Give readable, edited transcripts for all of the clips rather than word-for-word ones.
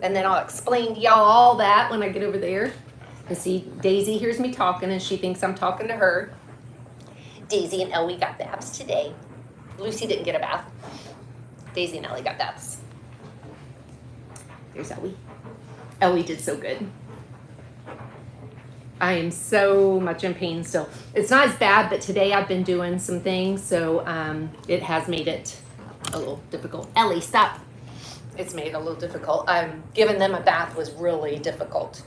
And then I'll explain to y'all all that when I get over there. And see, Daisy hears me talking and she thinks I'm talking to her. Daisy and Ellie got baths today. Lucy didn't get a bath. Daisy and Ellie got baths. There's Ellie. Ellie did so good. I am so much in pain still. It's not as bad, but today I've been doing some things, so it has made it a little difficult. Ellie, stop. It's made it a little difficult. Giving them a bath was really difficult.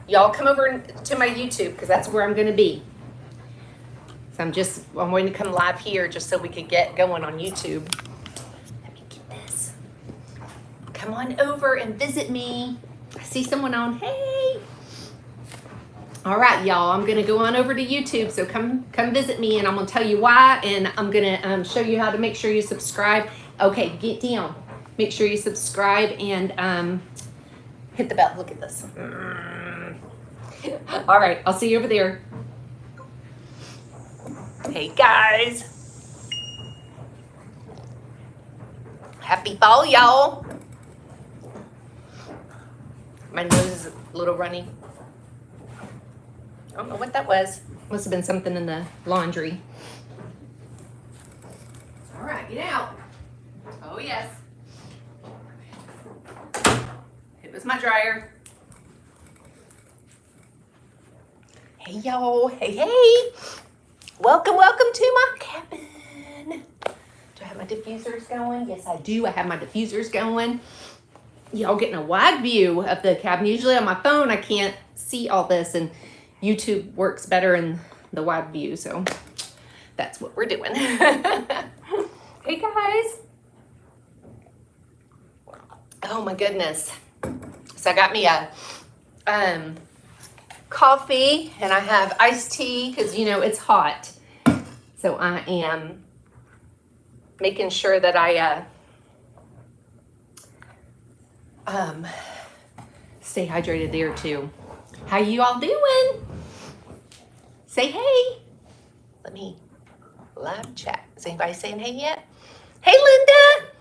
Y'all come over to my YouTube because that's where I'm going to be. So I'm going to come live here just so we could get going on YouTube. Let me get this. Come on over and visit me. I see someone on. Hey. All right, y'all. I'm going to go on over to YouTube. So come visit me, and I'm going to tell you why, and I'm going to show you how to make sure you subscribe. Okay, get down. Make sure you subscribe and hit the bell. Look at this. All right, I'll see you over there. Hey, guys. Happy fall, y'all. My nose is a little runny. I don't know what that was. Must have been something in the laundry. All right, get out. Oh, yes. It was my dryer. Hey, y'all. Hey. Welcome to my cabin. Do I have my diffusers going? Yes, I do. I have my diffusers going. Y'all getting a wide view of the cabin. Usually on my phone, I can't see all this, and YouTube works better in the wide view, so that's what we're doing. Hey, guys. Oh, my goodness. So I got me a coffee, and I have iced tea because, it's hot. So I am making sure that I stay hydrated there too. How you all doing? Say hey. Let me live chat. Is anybody saying hey yet? Hey, Linda.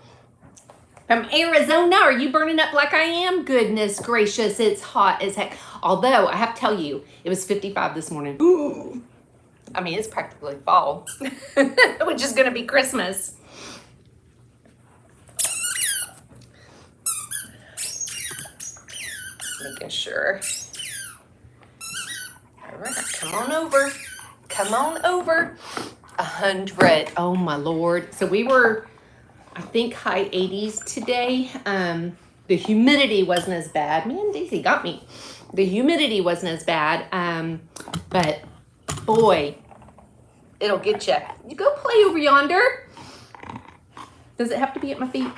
From Arizona, are you burning up like I am? Goodness gracious, it's hot as heck. Although, I have to tell you, it was 55 this morning. Ooh. I mean, it's practically fall, which is going to be Christmas. Making sure. All right, come on over. Come on over. 100. Oh, my Lord. So we were, I think, high 80s today. The humidity wasn't as bad. Man, Daisy got me. The humidity wasn't as bad. But boy, it'll get you. You go play over yonder. Does it have to be at my feet?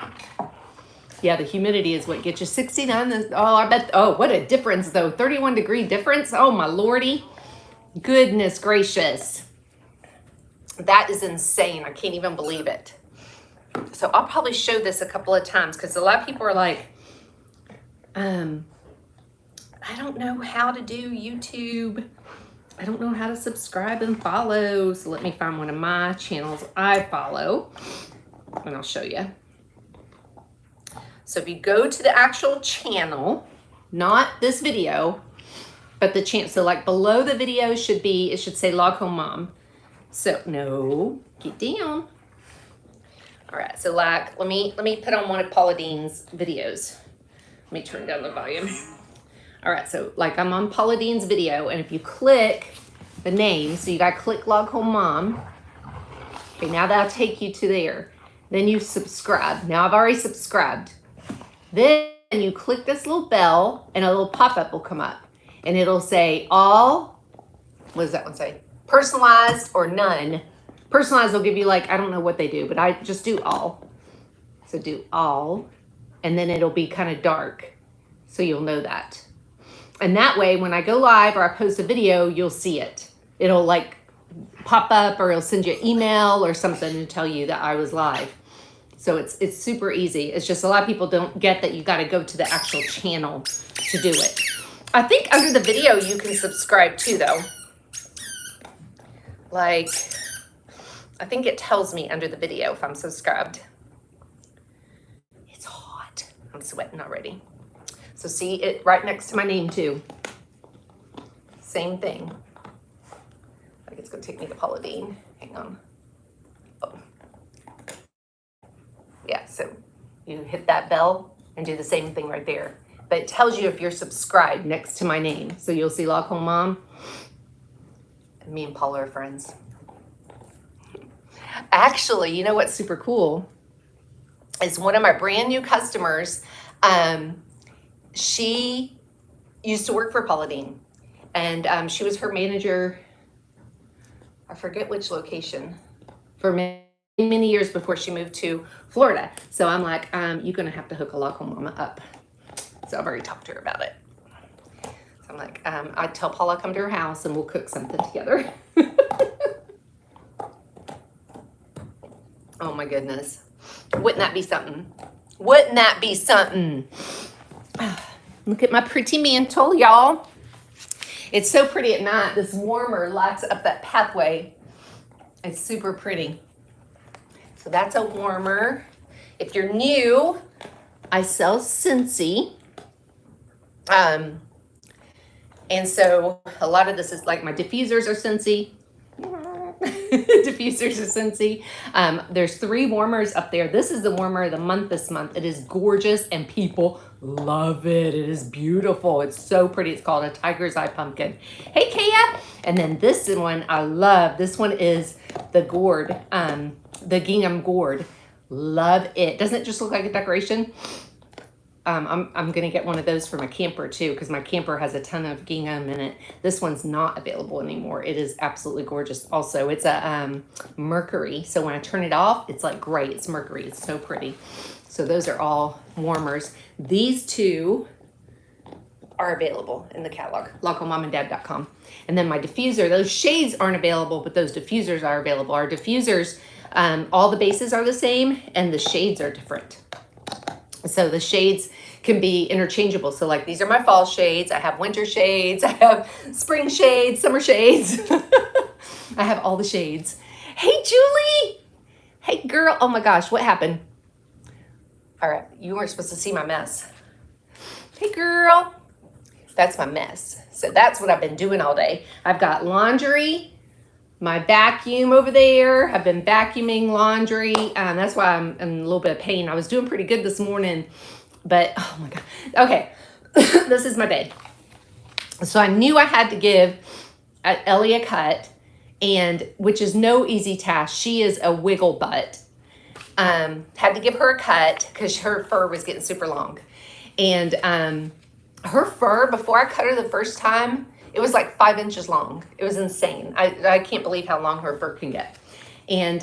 Yeah, the humidity is what gets you. 69. Oh, I bet. Oh, what a difference, though. 31-degree difference. Oh, my Lordy. Goodness gracious. That is insane. I can't even believe it. So I'll probably show this a couple of times because a lot of people are like, I don't know how to do YouTube. I don't know how to subscribe and follow. So let me find one of my channels I follow and I'll show you. So if you go to the actual channel, not this video, but the channel, so like below the video should be, it should say Log Home Mom. So no, get down. All right, so like, let me put on one of Paula Deen's videos. Let me turn down the volume. All right, so like I'm on Paula Deen's video, and if you click the name, so you gotta click Log Home Mom. Okay, now that'll take you to there. Then you subscribe. Now I've already subscribed. Then you click this little bell, and a little pop-up will come up. And it'll say all, what does that one say? Personalized or none. Personalized will give you like, I don't know what they do, but I just do all. So do all, and then it'll be kind of dark. So you'll know that. And that way, when I go live or I post a video, you'll see it. It'll like pop up or it'll send you an email or something to tell you that I was live. So it's super easy. It's just a lot of people don't get that you got to go to the actual channel to do it. I think under the video you can subscribe too, though. Like, I think it tells me under the video if I'm subscribed. It's hot. I'm sweating already. So see it right next to my name too. Same thing. Like it's gonna take me to Paula Deen. Hang on. Oh. Yeah, so you hit that bell and do the same thing right there. But it tells you if you're subscribed next to my name. So you'll see Log Home Mom. And me and Paula are friends. Actually, you know what's super cool is one of my brand new customers. She used to work for Paula Deen, and she was her manager. I forget which location for many, many years before she moved to Florida. So I'm like, you're gonna have to hook a Log Home Mama up. So I've already talked to her about it. So I'm like, I tell Paula come to her house and we'll cook something together. Oh my goodness. Wouldn't that be something? Wouldn't that be something? Look at my pretty mantle, y'all. It's so pretty at night. This warmer lights up that pathway. It's super pretty. So that's a warmer. If you're new, I sell Scentsy. And so a lot of this is like my diffusers are Scentsy. Diffusers are Scentsy. There's 3 warmers up there. This is the warmer of the month this month. It is gorgeous and people love it. It is beautiful. It's so pretty. It's called a Tiger's Eye Pumpkin. Hey, Kaya. And then this one I love. This one is the gourd, the gingham gourd. Love it. Doesn't it just look like a decoration? I'm gonna get one of those for my camper too, because my camper has a ton of gingham in it. This one's not available anymore. It is absolutely gorgeous. Also, it's a mercury, so when I turn it off, it's like gray. It's mercury. It's so pretty. So those are all warmers. These 2 are available in the catalog, LogHomeMomandDad.com. And then my diffuser, those shades aren't available, but those diffusers are available. Our diffusers, all the bases are the same and the shades are different. So the shades can be interchangeable. So like these are my fall shades. I have winter shades. I have spring shades, summer shades. I have all the shades. Hey, Julie. Hey, girl. Oh my gosh, what happened? All right, you weren't supposed to see my mess. Hey, girl. That's my mess. So that's what I've been doing all day. I've got laundry, my vacuum over there. I've been vacuuming laundry. That's why I'm in a little bit of pain. I was doing pretty good this morning, but oh my God. Okay, this is my bed. So I knew I had to give Ellie a cut, and which is no easy task. She is a wiggle butt. Had to give her a cut because her fur was getting super long. And her fur, before I cut her the first time, it was like 5 inches long. It was insane. I can't believe how long her fur can get. And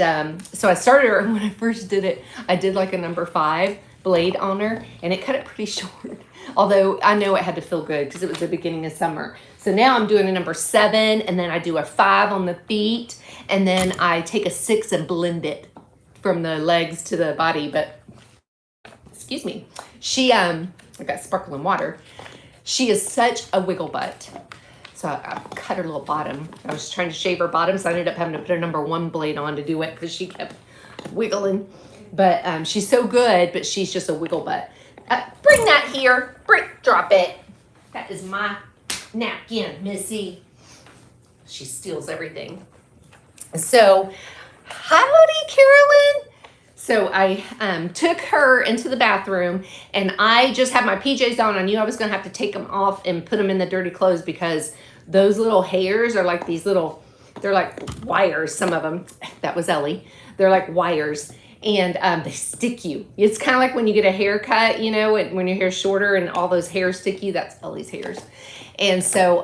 so I started her, and when I first did it, I did like a number 5 blade on her, and it cut it pretty short. Although I know it had to feel good because it was the beginning of summer. So now I'm doing a number 7, and then I do a 5 on the feet, and then I take a 6 and blend it from the legs to the body. But excuse me, she I got sparkling water. She is such a wiggle butt. So I cut her little bottom. I was trying to shave her bottom, so I ended up having to put a number 1 blade on to do it because she kept wiggling. But she's so good, but she's just a wiggle butt. Bring that here. Drop it. That is my napkin, Missy. She steals everything. So, howdy, Carolyn. So I took her into the bathroom, and I just had my PJs on. I knew I was going to have to take them off and put them in the dirty clothes because those little hairs are like these little, they're like wires, some of them. That was Ellie. They're like wires, and they stick you. It's kind of like when you get a haircut, you know, when your hair's shorter and all those hairs stick you. That's Ellie's hairs. And so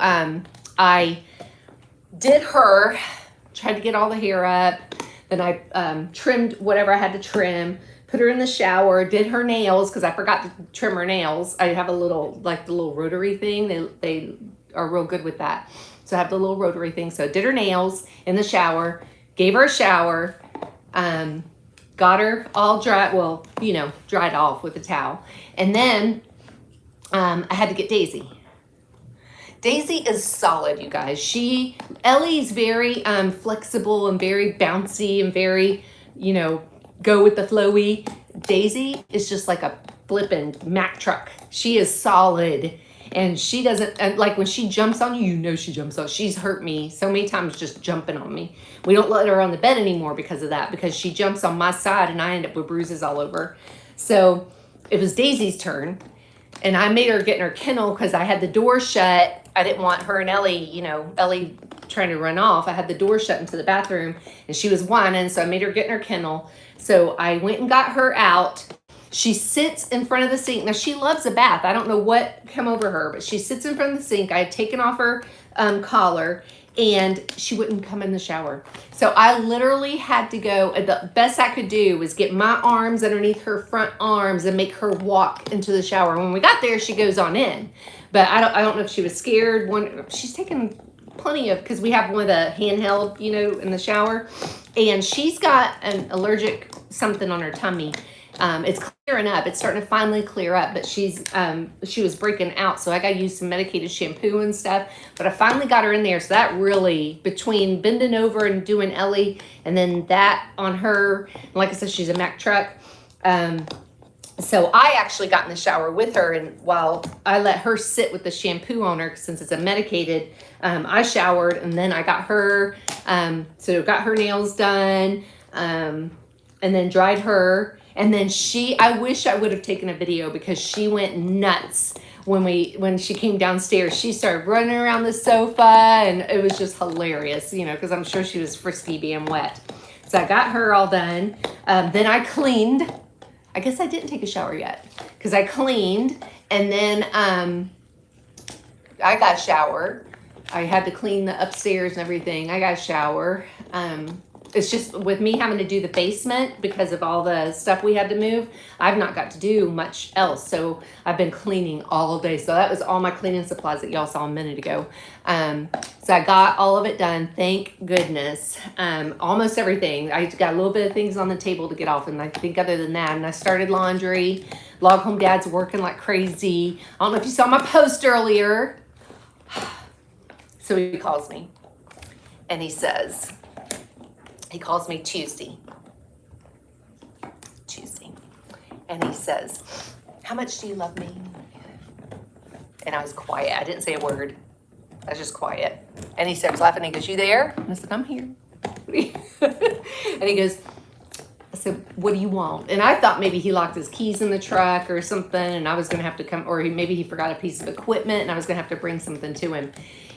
I did her, tried to get all the hair up. Then I trimmed whatever I had to trim, put her in the shower, did her nails because I forgot to trim her nails. I have a little, like the little rotary thing. They are real good with that. So I have the little rotary thing. So I did her nails in the shower, gave her a shower, got her all dry, well, you know, dried off with a towel. And then I had to get Daisy. Daisy is solid, you guys. Ellie's very flexible and very bouncy and very, you know, go with the flowy. Daisy is just like a flipping Mack truck. She is solid. And she doesn't, and like when she jumps on you, you know she jumps on. She's hurt me so many times just jumping on me. We don't let her on the bed anymore because of that, because she jumps on my side and I end up with bruises all over. So it was Daisy's turn, and I made her get in her kennel because I had the door shut. I didn't want her and Ellie, you know, Ellie trying to run off. I had the door shut into the bathroom and she was whining, so I made her get in her kennel. So I went and got her out. She sits in front of the sink. Now, she loves a bath. I don't know what come over her, but she sits in front of the sink. I had taken off her collar, and she wouldn't come in the shower. So I literally had to go. The best I could do was get my arms underneath her front arms and make her walk into the shower. When we got there, she goes on in. But I don't know if she was scared. She's taken plenty of, because we have one of the handheld, you know, in the shower. And she's got an allergic something on her tummy. It's clearing up. It's starting to finally clear up, but she was breaking out. So I got to use some medicated shampoo and stuff, but I finally got her in there. So that really, between bending over and doing Ellie and then that on her, and like I said, she's a Mack truck. So I actually got in the shower with her, and while I let her sit with the shampoo on her, since it's a medicated, I showered, and then I got her, so got her nails done, and then dried her. And then I wish I would have taken a video, because she went nuts when she came downstairs. She started running around the sofa, and it was just hilarious, you know, because I'm sure she was frisky being wet. So I got her all done. Then I cleaned. I guess I didn't take a shower yet, because I cleaned, and then I got a shower. I had to clean the upstairs and everything. I got a shower. It's just with me having to do the basement because of all the stuff we had to move, I've not got to do much else. So I've been cleaning all day. So that was all my cleaning supplies that y'all saw a minute ago. So I got all of it done. Thank goodness. Almost everything. I got a little bit of things on the table to get off. And I think other than that, and I started laundry. Log Home Dad's working like crazy. I don't know if you saw my post earlier. So he calls me and he calls me Tuesday, and he says, "How much do you love me?" And I was quiet. I didn't say a word. I was just quiet. And he starts laughing. He goes, "You there?" And I said, "I'm here." And he goes, I said, "What do you want?" And I thought maybe he locked his keys in the truck or something, and I was going to have to come, or maybe he forgot a piece of equipment, and I was going to have to bring something to him.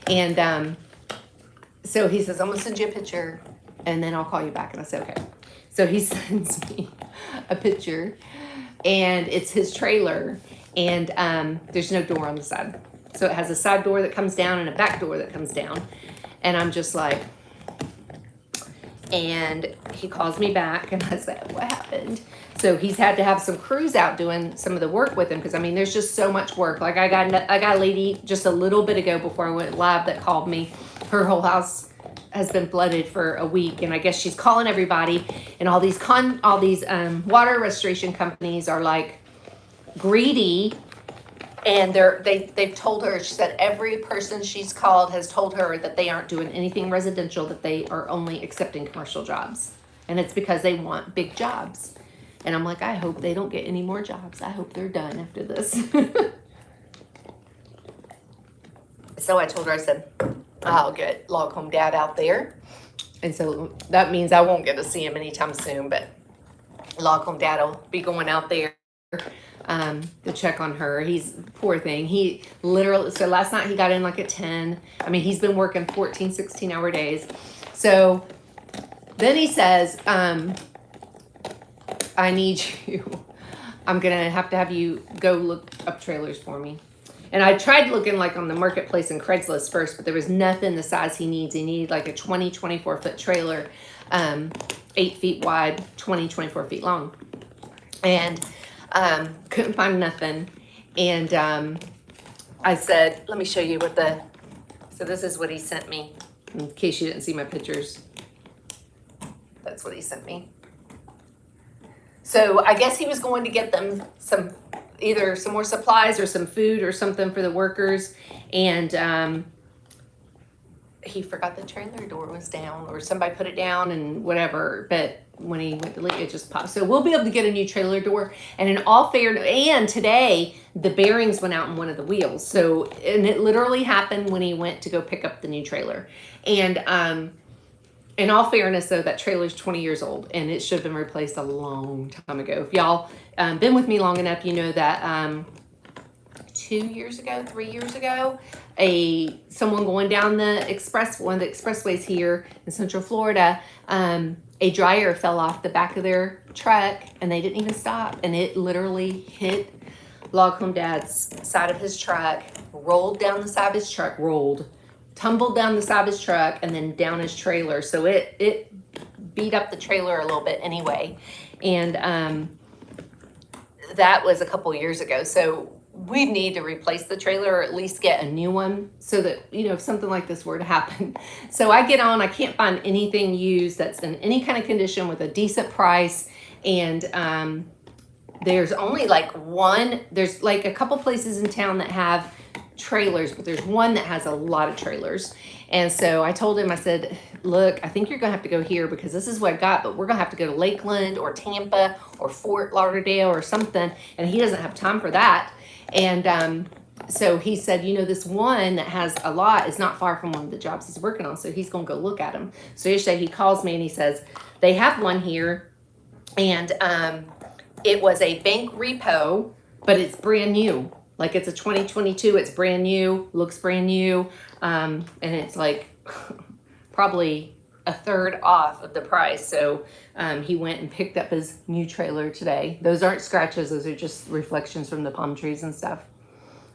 And so he says, "I'm going to send you a picture, and then I'll call you back." And I said, "Okay." So he sends me a picture, and it's his trailer, and there's no door on the side. So it has a side door that comes down and a back door that comes down. And I'm just like, and he calls me back, and I said, "What happened?" So he's had to have some crews out doing some of the work with him, because I mean, there's just so much work. Like I got a lady just a little bit ago before I went live that called me. Her whole house has been flooded for a week, and I guess she's calling everybody, and all these water restoration companies are like greedy, and they've told her, she said every person she's called has told her that they aren't doing anything residential, that they are only accepting commercial jobs, and it's because they want big jobs. And I'm like, I hope they don't get any more jobs. I hope they're done after this. So I told her, I said, I'll get Log Home Dad out there. And so that means I won't get to see him anytime soon, but Log Home Dad will be going out there to check on her. He's, poor thing. He literally, so last night he got in like at 10. I mean, he's been working 14, 16-hour days. So then he says, I need you. I'm going to have you go look up trailers for me. And I tried looking like on the marketplace and Craigslist first, but there was nothing the size he needs. He needed like a 24 foot trailer, 8 feet wide, 24 feet long. And couldn't find nothing. And I said, let me show you so this is what he sent me, in case you didn't see my pictures. That's what he sent me. So I guess he was going to get them either some more supplies or some food or something for the workers. And he forgot the trailer door was down, or somebody put it down and whatever. But when he went to leave, it just popped. So we'll be able to get a new trailer door. And in all fairness, and today the bearings went out in one of the wheels. So, and it literally happened when he went to go pick up the new trailer. And in all fairness, though, that trailer's 20 years old and it should have been replaced a long time ago. If y'all been with me long enough, you know that 3 years ago, someone going down one of the expressways here in Central Florida, a dryer fell off the back of their truck and they didn't even stop, and it literally hit Log Home Dad's side of his truck, rolled down the side of his truck, tumbled down the side of his truck, and then down his trailer. So it beat up the trailer a little bit anyway, and that was a couple years ago. So we need to replace the trailer or at least get a new one so that, if something like this were to happen. So I can't find anything used that's in any kind of condition with a decent price. And there's only there's like a couple places in town that have trailers, but there's one that has a lot of trailers. And so I told him, I said, look, I think you're gonna have to go here because this is what I got, but we're gonna have to go to Lakeland or Tampa or Fort Lauderdale or something. And he doesn't have time for that. And so he said, this one that has a lot is not far from one of the jobs he's working on. So he's going to go look at them. So yesterday he calls me and he says, they have one here. And it was a bank repo, but it's brand new. Like it's a 2022. It's brand new, looks brand new. And it's like probably a third off of the price. So he went and picked up his new trailer today. Those aren't scratches. Those are just reflections from the palm trees and stuff.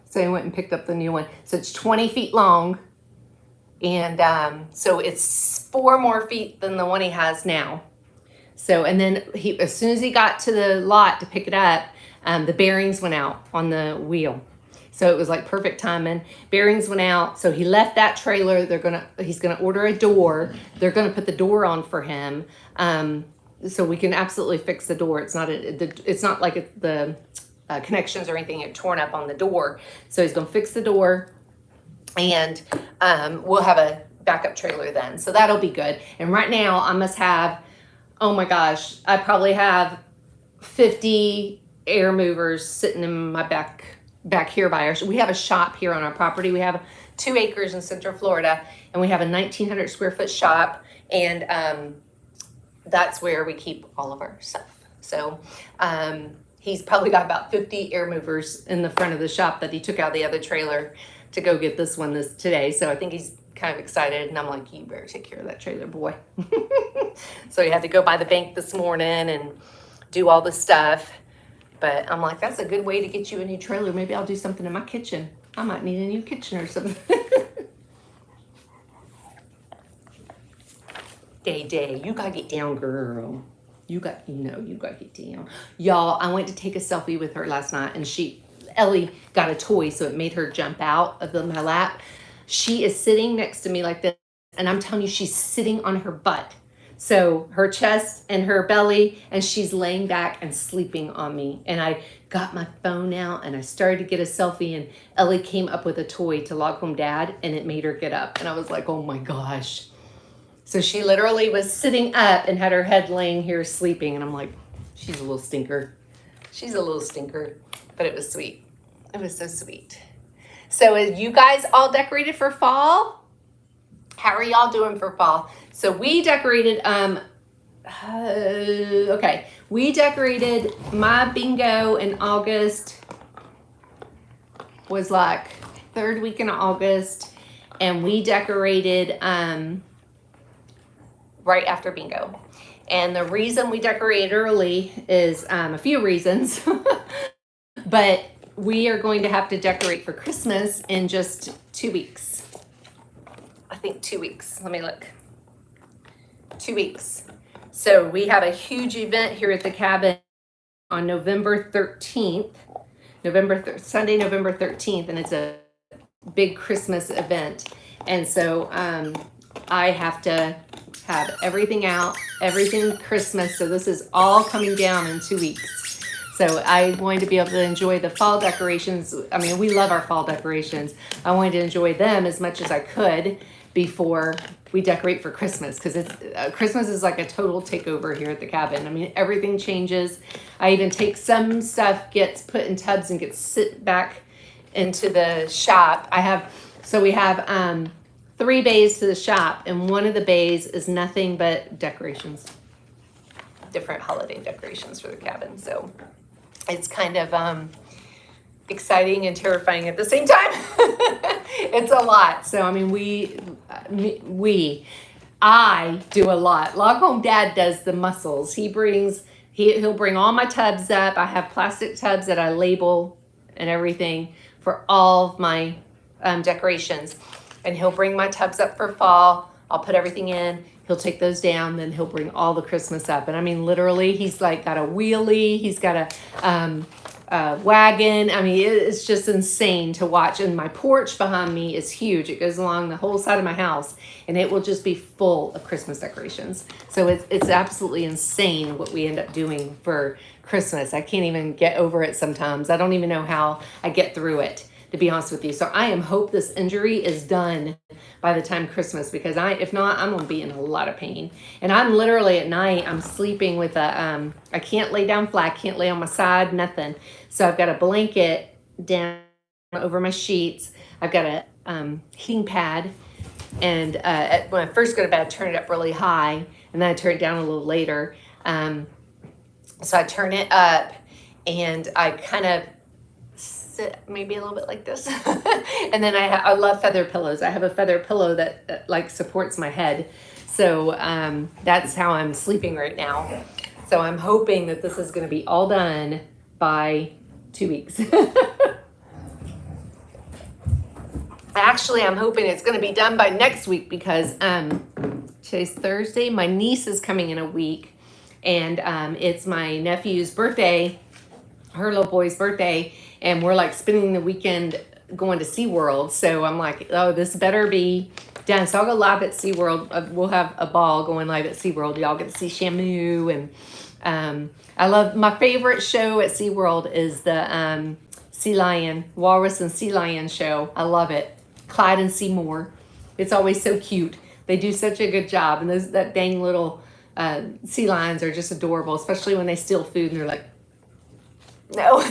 So he went and picked up the new one. So it's 20 feet long. And so it's 4 more feet than the one he has now. So, and then as soon as he got to the lot to pick it up, the bearings went out on the wheel. So it was like perfect timing. Bearings went out. So he left that trailer. He's gonna order a door. They're gonna put the door on for him. So we can absolutely fix the door. It's not like the connections or anything are torn up on the door. So he's gonna fix the door, and we'll have a backup trailer then. So that'll be good. And right now I must have, oh my gosh, I probably have 50 air movers sitting in my back here we have a shop here on our property. We have 2 acres in Central Florida, and we have a 1,900 square foot shop, and that's where we keep all of our stuff. So he's probably got about 50 air movers in the front of the shop that he took out of the other trailer to go get this one today. So I think he's kind of excited, and I'm like, you better take care of that trailer, boy. So he had to go by the bank this morning and do all the stuff. But I'm like, that's a good way to get you a new trailer. Maybe I'll do something in my kitchen. I might need a new kitchen or something. Day, you gotta get down, girl. You gotta get down. Y'all, I went to take a selfie with her last night, and Ellie got a toy, so it made her jump out of my lap. She is sitting next to me like this, and I'm telling you, she's sitting on her butt. So her chest and her belly, and she's laying back and sleeping on me. And I got my phone out and I started to get a selfie, and Ellie came up with a toy to Log Home Dad, and it made her get up. And I was like, oh my gosh. So she literally was sitting up and had her head laying here sleeping. And I'm like, she's a little stinker. But it was sweet. It was so sweet. So you guys all decorated for fall? How are y'all doing for fall? So we decorated, we decorated my bingo in August, was like 3rd week in August, and we decorated right after bingo. And the reason we decorated early is a few reasons, but we are going to have to decorate for Christmas in just 2 weeks. I think 2 weeks. Let me look. 2 weeks. So we have a huge event here at the cabin on November 13th, Sunday, November 13th, and it's a big Christmas event. And so I have to have everything out, everything Christmas. So this is all coming down in 2 weeks. So I'm going to be able to enjoy the fall decorations. I mean, we love our fall decorations. I wanted to enjoy them as much as I could before we decorate for Christmas, because it's Christmas is like a total takeover here at the cabin. I mean, everything changes. I even take some stuff, gets put in tubs and gets sit back into the shop. We have 3 bays to the shop, and one of the bays is nothing but decorations, different holiday decorations for the cabin. So it's kind of exciting and terrifying at the same time. It's a lot. So I mean, I do a lot. Log Home Dad does the muscles. He'll bring all my tubs up. I have plastic tubs that I label and everything for all of my decorations. And he'll bring my tubs up for fall. I'll put everything in. He'll take those down. Then he'll bring all the Christmas up. And I mean, literally, he's like got a wheelie. He's got a wagon. I mean, it's just insane to watch. And my porch behind me is huge. It goes along the whole side of my house, and it will just be full of Christmas decorations. So it's absolutely insane what we end up doing for Christmas. I can't even get over it sometimes. I don't even know how I get through it, to be honest with you. So I hope this injury is done by the time Christmas, because if not, I'm gonna be in a lot of pain. And I'm literally at night, I'm sleeping with I can't lay down flat, can't lay on my side, nothing. So I've got a blanket down over my sheets. I've got a heating pad, and when I first go to bed, I turn it up really high, and then I turn it down a little later. So I turn it up, and I kind of sit maybe a little bit like this. And then I love feather pillows. I have a feather pillow that like supports my head. So that's how I'm sleeping right now. So I'm hoping that this is going to be all done by 2 weeks. Actually, I'm hoping it's going to be done by next week, because today's Thursday. My niece is coming in a week, and it's my nephew's birthday, her little boy's birthday, and we're like spending the weekend going to SeaWorld. So I'm like, oh, this better be done. So I'll go live at SeaWorld. We'll have a ball going live at SeaWorld. Y'all get to see Shamu. And I love, my favorite show at SeaWorld is the sea lion, walrus and sea lion show. I love it. Clyde and Seymour. It's always so cute. They do such a good job. And that dang little sea lions are just adorable, especially when they steal food and they're like, no.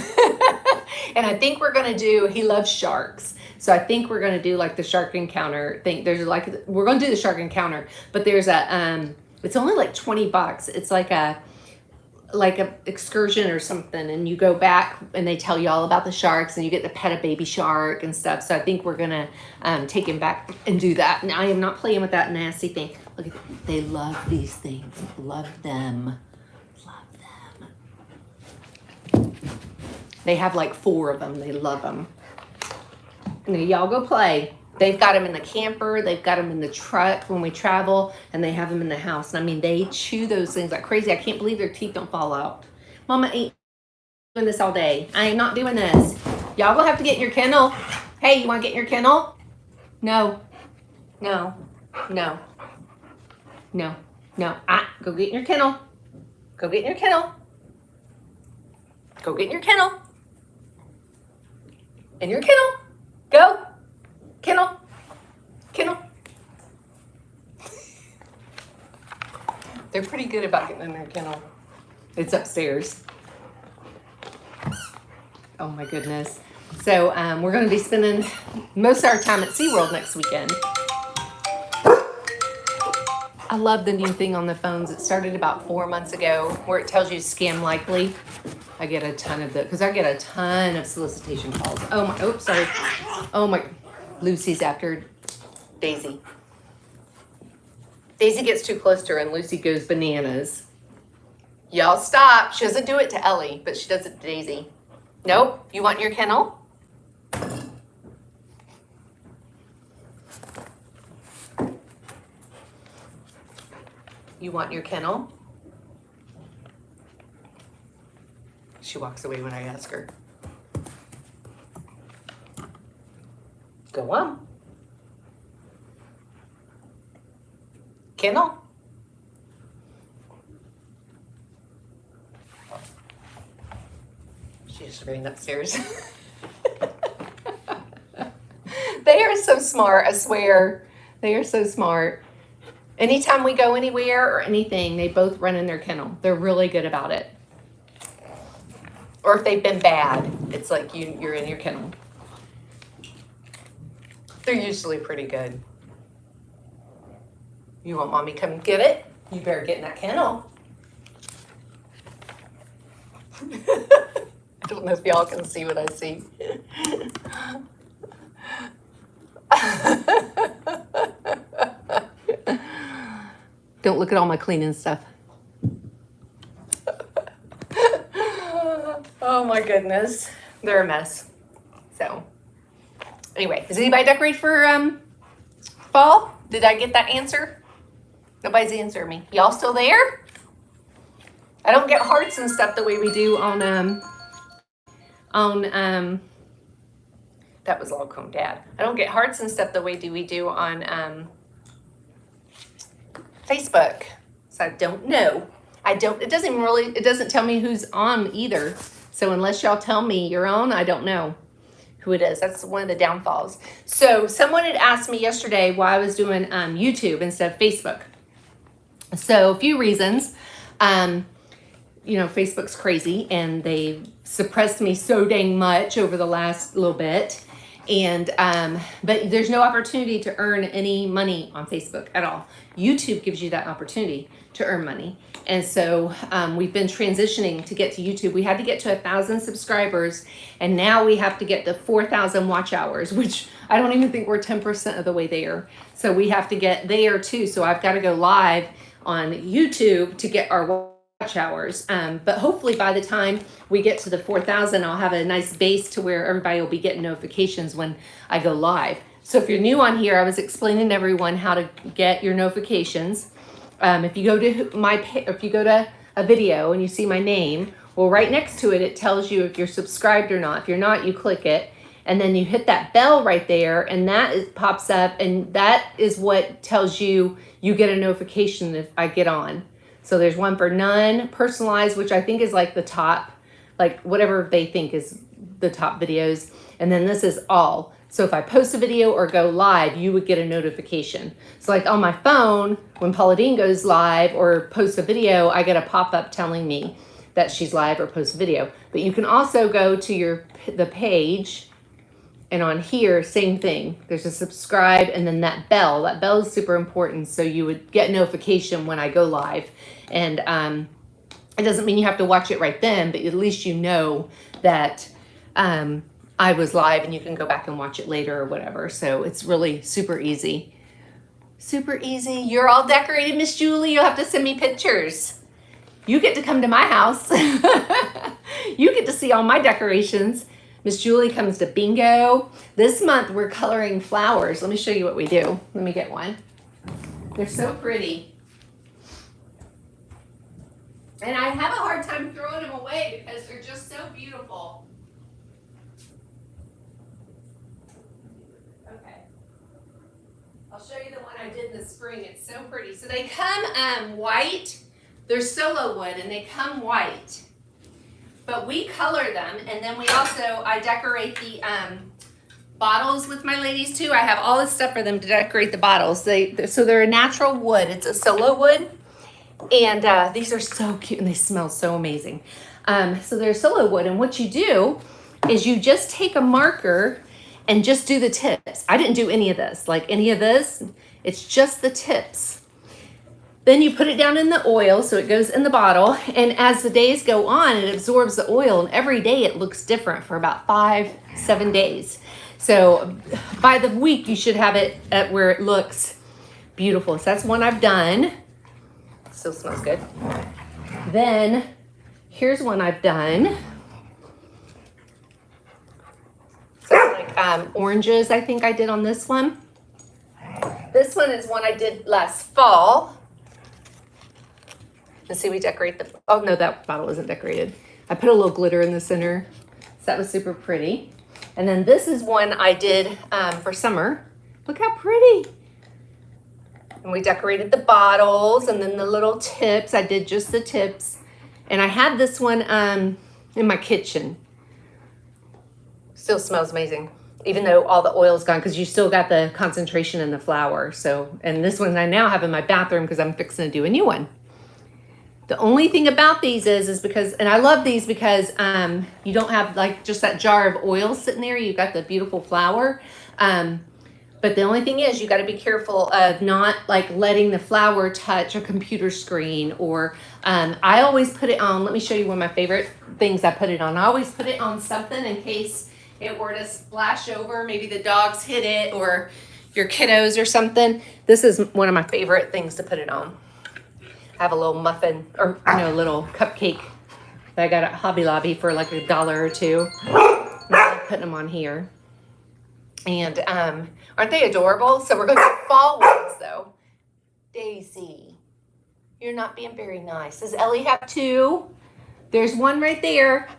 And I think we're going to do, he loves sharks. So I think we're going to do like the shark encounter thing. We're going to do the shark encounter, but there's it's only like $20. It's like a excursion or something. And you go back and they tell you all about the sharks, and you get to pet a baby shark and stuff. So I think we're going to take him back and do that. And I am not playing with that nasty thing. Look at them. They love these things. Love them. They have like 4 of them. They love them. Now y'all go play. They've got them in the camper. They've got them in the truck when we travel, and they have them in the house. And I mean, they chew those things like crazy. I can't believe their teeth don't fall out. Mama ain't doing this all day. I am not doing this. Y'all gonna have to get in your kennel. Hey, you want to get in your kennel? No. No. No. No. No. Go get in your kennel. Go get in your kennel. Go get in your kennel. In your kennel. Go. Kennel. Kennel. They're pretty good about getting in their kennel. It's upstairs. Oh my goodness. So we're going to be spending most of our time at SeaWorld next weekend. I love the new thing on the phones. It started about 4 months ago, where it tells you scam likely. I get a ton of because I get a ton of solicitation calls. Sorry. Oh my, Lucy's after Daisy. Daisy gets too close to her and Lucy goes bananas. Y'all stop. She doesn't do it to Ellie, but she does it to Daisy. Nope. You want your kennel? You want your kennel? She walks away when I ask her. Go on. Kennel. She just ran upstairs. They are so smart, I swear. They are so smart. Anytime we go anywhere or anything, they both run in their kennel. They're really good about it. Or if they've been bad, it's like you're in your kennel. They're usually pretty good. You want mommy to come get it? You better get in that kennel. I don't know if y'all can see what I see. Don't look at all my cleaning stuff. Oh my goodness. They're a mess. So, anyway, is anybody decorated for fall? Did I get that answer? Nobody's answering me. Y'all still there? I don't get hearts and stuff the way we do on that was Log Home Dad. I don't get hearts and stuff the way we do on Facebook. So I don't know. It doesn't tell me who's on either. So unless y'all tell me you're on, I don't know who it is. That's one of the downfalls. So someone had asked me yesterday why I was doing YouTube instead of Facebook. So a few reasons. Facebook's crazy and they suppressed me so dang much over the last little bit. And but there's no opportunity to earn any money on Facebook at all. YouTube gives you that opportunity to earn money. And so we've been transitioning to get to YouTube. We had to get to 1,000 subscribers, and now we have to get to 4,000 watch hours, which I don't even think we're 10% of the way there. So we have to get there too. So I've got to go live on YouTube to get our watch hours. But hopefully by the time we get to the 4,000, I'll have a nice base to where everybody will be getting notifications when I go live. So if you're new on here, I was explaining to everyone how to get your notifications. If you go to a video and you see my name, well, right next to it, it tells you if you're subscribed or not. If you're not, you click it, and then you hit that bell right there, and that pops up, and that is what tells you get a notification if I get on. So there's one for none, personalized, which I think is like the top, like whatever they think is the top videos. And then this is all. So if I post a video or go live, you would get a notification. So like on my phone, when Paula Deen goes live or posts a video, I get a pop-up telling me that she's live or posts a video. But you can also go to the page, and on here, same thing. There's a subscribe and then that bell. That bell is super important, so you would get notification when I go live. And it doesn't mean you have to watch it right then, but at least you know that I was live, and you can go back and watch it later or whatever. So it's really super easy. Super easy. You're all decorated, Miss Julie. You'll have to send me pictures. You get to come to my house. You get to see all my decorations. Miss Julie comes to bingo. This month we're coloring flowers. Let me show you what we do. Let me get one. They're so pretty. And I have a hard time throwing them away because they're just so beautiful. Okay. I'll show you the one I did in the spring. It's so pretty. So they come white. They're solo wood and they come white. But we color them, and then I decorate the bottles with my ladies too. I have all this stuff for them to decorate the bottles. So they're a natural wood. It's a solo wood. And these are so cute and they smell so amazing. So they're solo wood, and what you do is you just take a marker and just do the tips. I didn't do any of this, it's just the tips. Then you put it down in the oil so it goes in the bottle, and as the days go on, it absorbs the oil, and every day it looks different for about 5-7 days. So by the week, you should have it at where it looks beautiful. So that's one I've done. Still smells good. Then here's one I've done. So like oranges, I think I did on this one. This one is one I did last fall. Let's see, we decorate oh no, that bottle isn't decorated. I put a little glitter in the center. So that was super pretty. And then this is one I did for summer. Look how pretty. And we decorated the bottles and then the little tips. I did just the tips. And I had this one in my kitchen. Still smells amazing. even though all the oil's gone, because you still got the concentration in the flour. So, and this one I now have in my bathroom because I'm fixing to do a new one. The only thing about these is because, and I love these because you don't have like just that jar of oil sitting there. You've got the beautiful flour. But the only thing is you got to be careful of not like letting the flour touch a computer screen, or I always put it on. Let me show you one of my favorite things I put it on. I always put it on something in case it were to splash over. Maybe the dogs hit it or your kiddos or something. This is one of my favorite things to put it on. I have a little muffin, or a little cupcake that I got at Hobby Lobby for like $1 or $2. I'm putting them on here. And aren't they adorable? So we're going to do fall ones though. Daisy, you're not being very nice. Does Ellie have 2? There's one right there.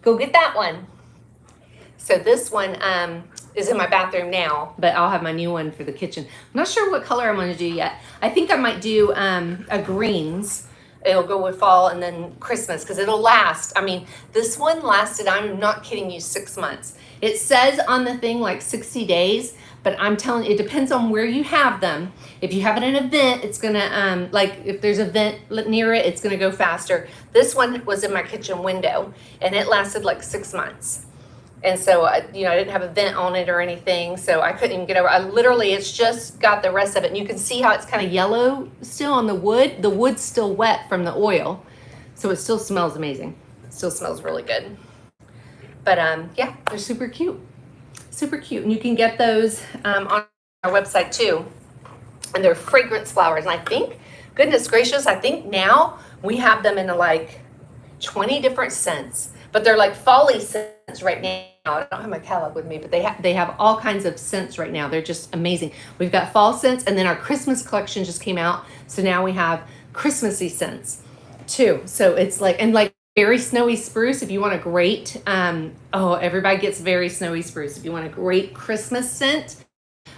Go get that one. So this one is in my bathroom now, but I'll have my new one for the kitchen. I'm not sure what color I'm going to do yet. I think I might do a greens. It'll go with fall and then Christmas because it'll last. I mean, this one lasted, I'm not kidding you, 6 months. It says on the thing like 60 days, but I'm telling you, it depends on where you have them. If you have it in an event, it's gonna, like if there's a vent near it, it's gonna go faster. This one was in my kitchen window and it lasted like 6 months. And so, I didn't have a vent on it or anything, so I couldn't even get over. It's just got the rest of it. And you can see how it's kind of yellow still on the wood. The wood's still wet from the oil, so it still smells amazing. It still smells really good. But yeah, they're super cute. Super cute. And you can get those on our website too. And they're fragrance flowers. And I think, goodness gracious, I think now we have them in like 20 different scents. But they're like folly scents right now. I don't have my catalog with me, but they have all kinds of scents right now. They're just amazing. We've got fall scents, and then our Christmas collection just came out. So now we have Christmassy scents too. So it's like, and like very snowy spruce, if you want a great, everybody gets very snowy spruce. If you want a great Christmas scent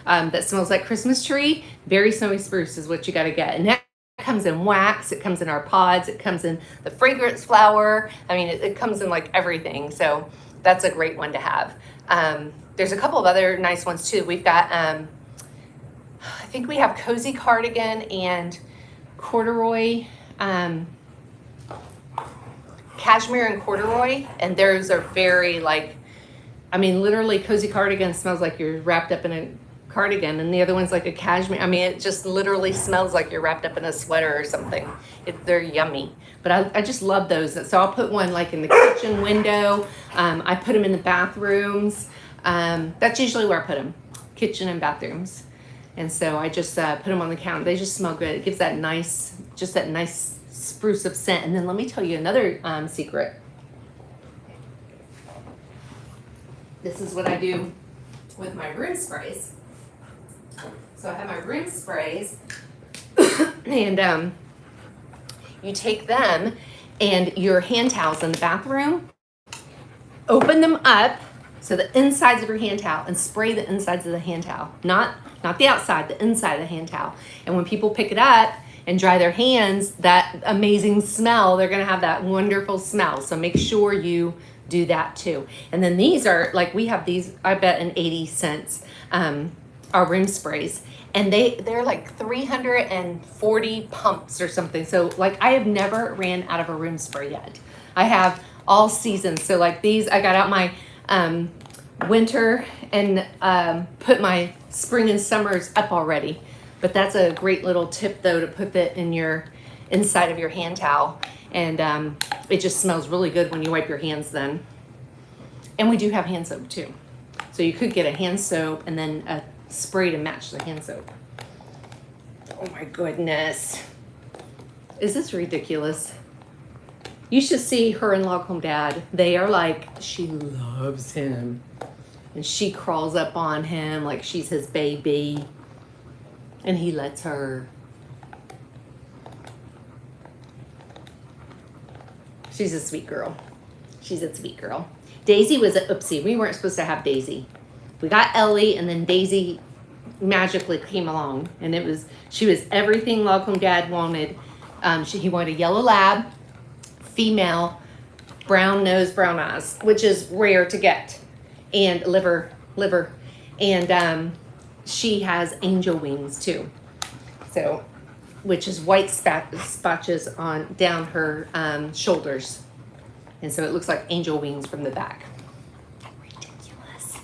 that smells like Christmas tree, very snowy spruce is what you got to get. And that comes in wax, it comes in our pods, it comes in the fragrance flower. I mean, it comes in like everything. So that's a great one to have. There's a couple of other nice ones too. We've got, I think we have cozy cardigan and corduroy, cashmere and corduroy. And those are very like, I mean, literally cozy cardigan smells like you're wrapped up in a cardigan, and the other one's like a cashmere. I mean, it just literally smells like you're wrapped up in a sweater or something. They're yummy, but I just love those. So I'll put one like in the kitchen window. I put them in the bathrooms. That's usually where I put them, kitchen and bathrooms. And so I just put them on the counter. They just smell good. It gives that nice, just that nice spruce of scent. And then let me tell you another secret. This is what I do with my room sprays. So I have my room sprays, and you take them and your hand towels in the bathroom, open them up, so the insides of your hand towel, and spray the insides of the hand towel, not the outside, the inside of the hand towel. And when people pick it up and dry their hands, that amazing smell, they're gonna have that wonderful smell. So make sure you do that too. And then these are like, we have these, I bet in 80 cents, our room sprays, and they're like 340 pumps or something. So like I have never ran out of a room spray yet. I have all seasons. So like these, I got out my winter and put my spring and summers up already. But that's a great little tip though, to put that in your inside of your hand towel. And it just smells really good when you wipe your hands then. And we do have hand soap too. So you could get a hand soap and then a spray to match the hand soap. Oh my goodness. Is this ridiculous? You should see her and Log Dad. They are like, she loves him. And she crawls up on him like she's his baby. And he lets her. She's a sweet girl. She's a sweet girl. Daisy was an oopsie. We weren't supposed to have Daisy. We got Ellie, and then Daisy magically came along, and she was everything Log Dad wanted. He wanted a yellow lab, female, brown nose, brown eyes, which is rare to get, and liver liver. And she has angel wings too. So, which is white spotches on down her shoulders. And so it looks like angel wings from the back. Ridiculous.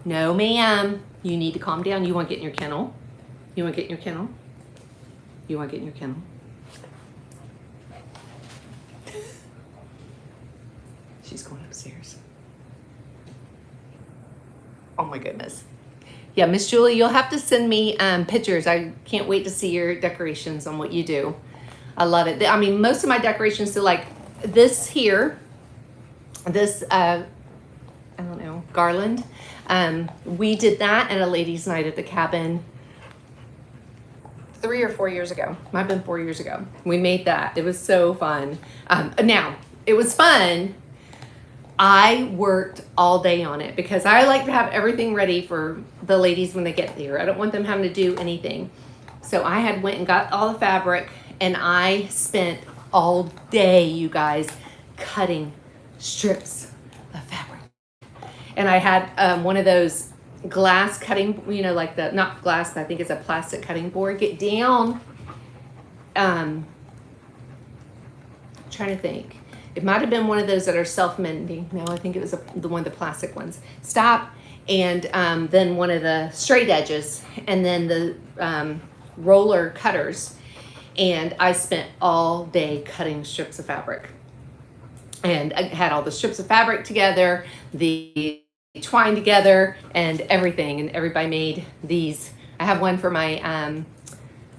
No, ma'am. You need to calm down. You want to get in your kennel? You want to get in your kennel? You want to get in your kennel? She's going upstairs. Oh my goodness. Yeah, Miss Julie, you'll have to send me pictures. I can't wait to see your decorations on what you do. I love it. I mean, most of my decorations, so like this here, this, I don't know, garland. We did that at a ladies' night at the cabin 3 or 4 years ago. Might have been 4 years ago. We made that. It was so fun. Now, it was fun. I worked all day on it because I like to have everything ready for the ladies when they get there. I don't want them having to do anything. So I had went and got all the fabric, and I spent all day, you guys, cutting strips of fabric. And I had one of those glass cutting, you know, like the, not glass, but I think it's a plastic cutting board. Get down. Trying to think. It might have been one of those that are self-mending. No, I think it was the one of the plastic ones. Stop. And then one of the straight edges, and then the roller cutters. And I spent all day cutting strips of fabric. And I had all the strips of fabric together, the twine together, and everything. And everybody made these. I have one for my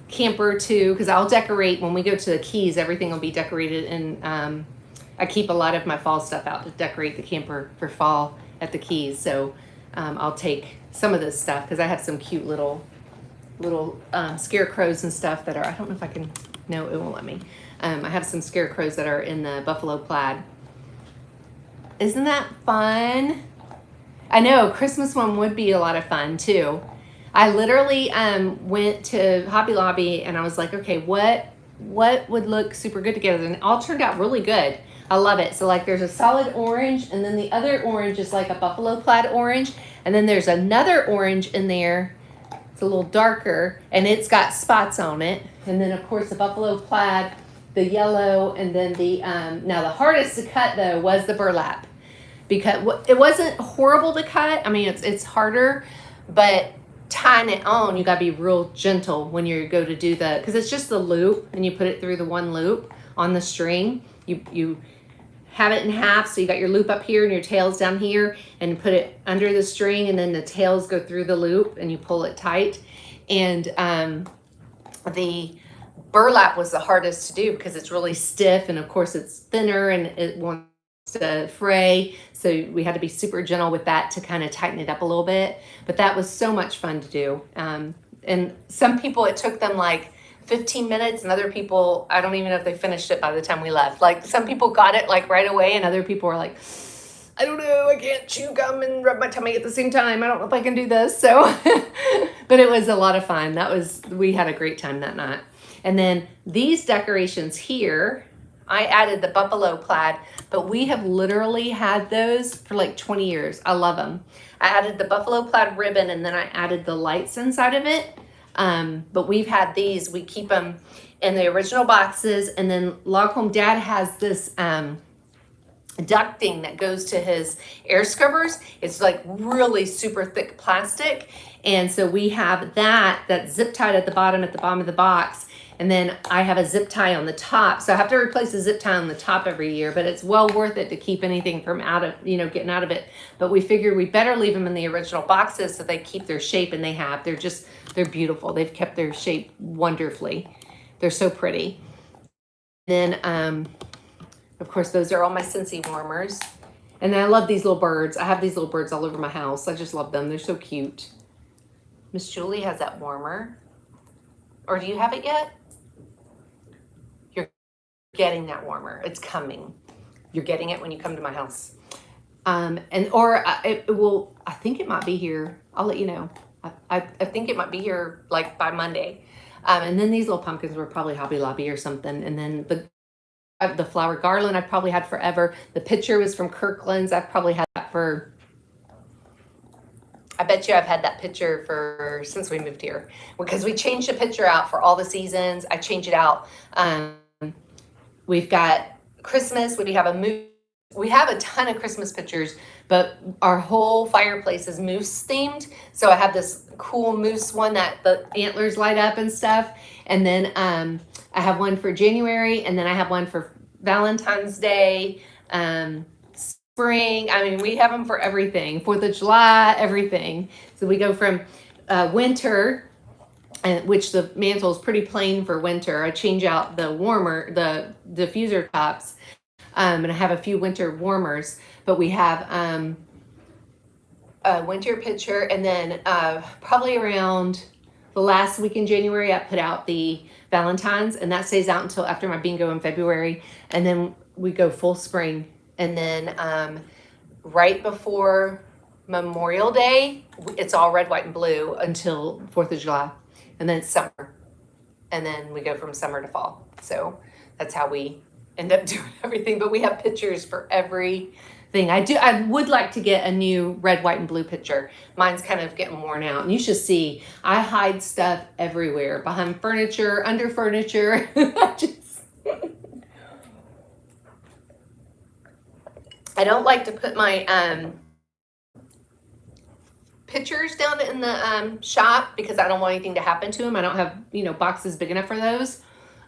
camper too, because I'll decorate when we go to the Keys. Everything will be decorated, and I keep a lot of my fall stuff out to decorate the camper for fall at the Keys. So I'll take some of this stuff because I have some cute little scarecrows and stuff that are, I don't know if I can, no, it won't let me. I have some scarecrows that are in the buffalo plaid. Isn't that fun? I know, Christmas one would be a lot of fun too. I literally went to Hobby Lobby and I was like, okay, what would look super good together? And it all turned out really good. I love it. So like there's a solid orange, and then the other orange is like a buffalo plaid orange. And then there's another orange in there. It's a little darker, and it's got spots on it. And then of course the buffalo plaid, the yellow, and then the, now the hardest to cut though was the burlap, because it wasn't horrible to cut. I mean, it's harder, but tying it on, you gotta be real gentle when you go to do the, because it's just the loop, and you put it through the one loop on the string. You have it in half, so you got your loop up here and your tails down here, and put it under the string, and then the tails go through the loop, and you pull it tight. And the burlap was the hardest to do because it's really stiff, and of course it's thinner, and it wants to fray. So we had to be super gentle with that to kind of tighten it up a little bit. But that was so much fun to do. And some people, it took them like 15 minutes, and other people, I don't even know if they finished it by the time we left. Like some people got it like right away, and other people were like, I don't know, I can't chew gum and rub my tummy at the same time. I don't know if I can do this. So, but it was a lot of fun. We had a great time that night. And then these decorations here, I added the buffalo plaid, but we have literally had those for like 20 years. I love them. I added the buffalo plaid ribbon, and then I added the lights inside of it. But we've had these, we keep them in the original boxes. And then Log Home Dad has this ducting that goes to his air scrubbers. It's like really super thick plastic. And so we have that's zip tied at the bottom of the box. And then I have a zip tie on the top. So I have to replace the zip tie on the top every year, but it's well worth it to keep anything from getting out of it. But we figured we better leave them in the original boxes so they keep their shape, and they're beautiful. They've kept their shape wonderfully. They're so pretty. Then, of course, those are all my Scentsy warmers. And then I love these little birds. I have these little birds all over my house. I just love them. They're so cute. Miss Julie has that warmer. Or do you have it yet? You're getting that warmer. It's coming. You're getting it when you come to my house. I think it might be here. I'll let you know. I think it might be here like by Monday. And then these little pumpkins were probably Hobby Lobby or something. And then the flower garland I've probably had forever. The picture was from Kirkland's. I've probably had that for, I bet you I've had that picture since we moved here, because we changed the picture out for all the seasons. I change it out. We've got Christmas. We have a ton of Christmas pictures, but our whole fireplace is moose themed. So I have this cool moose one that the antlers light up and stuff. And then I have one for January, and then I have one for Valentine's Day, spring. I mean, we have them for everything. 4th of July, everything. So we go from winter, which the mantle is pretty plain for winter. I change out the diffuser tops, and I have a few winter warmers. But we have a winter picture, and then probably around the last week in January, I put out the Valentine's, and that stays out until after my bingo in February, and then we go full spring. And then right before Memorial Day, it's all red, white, and blue until 4th of July. And then it's summer. And then we go from summer to fall. So that's how we end up doing everything. But we have pictures for everything. I would like to get a new red, white, and blue picture. Mine's kind of getting worn out. And you should see, I hide stuff everywhere. Behind furniture, under furniture. I don't like to put my pictures down in the shop because I don't want anything to happen to them. I don't have, boxes big enough for those.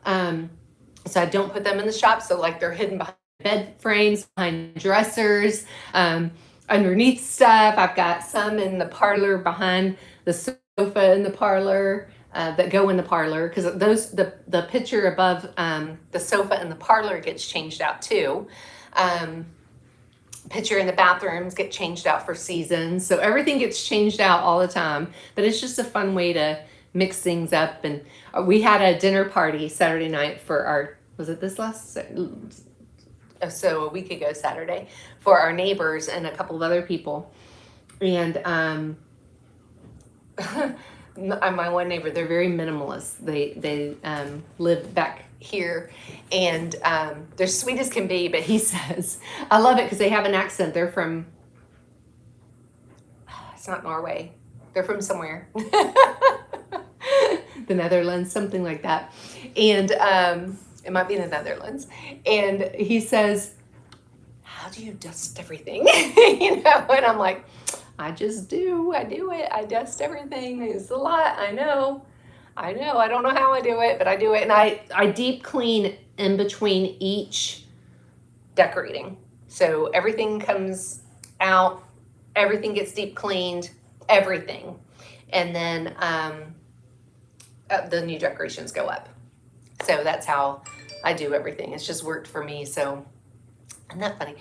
So I don't put them in the shop. So like they're hidden behind bed frames, behind dressers, underneath stuff. I've got some in the parlor behind the sofa in the parlor that go in the parlor, because the picture above the sofa in the parlor gets changed out too. Picture in the bathrooms get changed out for seasons. So everything gets changed out all the time, but it's just a fun way to mix things up. And we had a dinner party Saturday night for was it this last? So a week ago Saturday, for our neighbors and a couple of other people. And my one neighbor, they're very minimalist. They live back here, and they're sweet as can be, but he says, I love it because they have an accent. They're from, it's not Norway, they're from somewhere. The Netherlands, something like that. And it might be the Netherlands. And he says, how do you dust everything? And I'm like, I just do. I do it. I dust everything. It's a lot. I know. I don't know how I do it, but I do it. And I deep clean in between each decorating. So everything comes out. Everything gets deep cleaned. Everything. And then the new decorations go up. So that's how I do everything. It's just worked for me. So isn't that funny?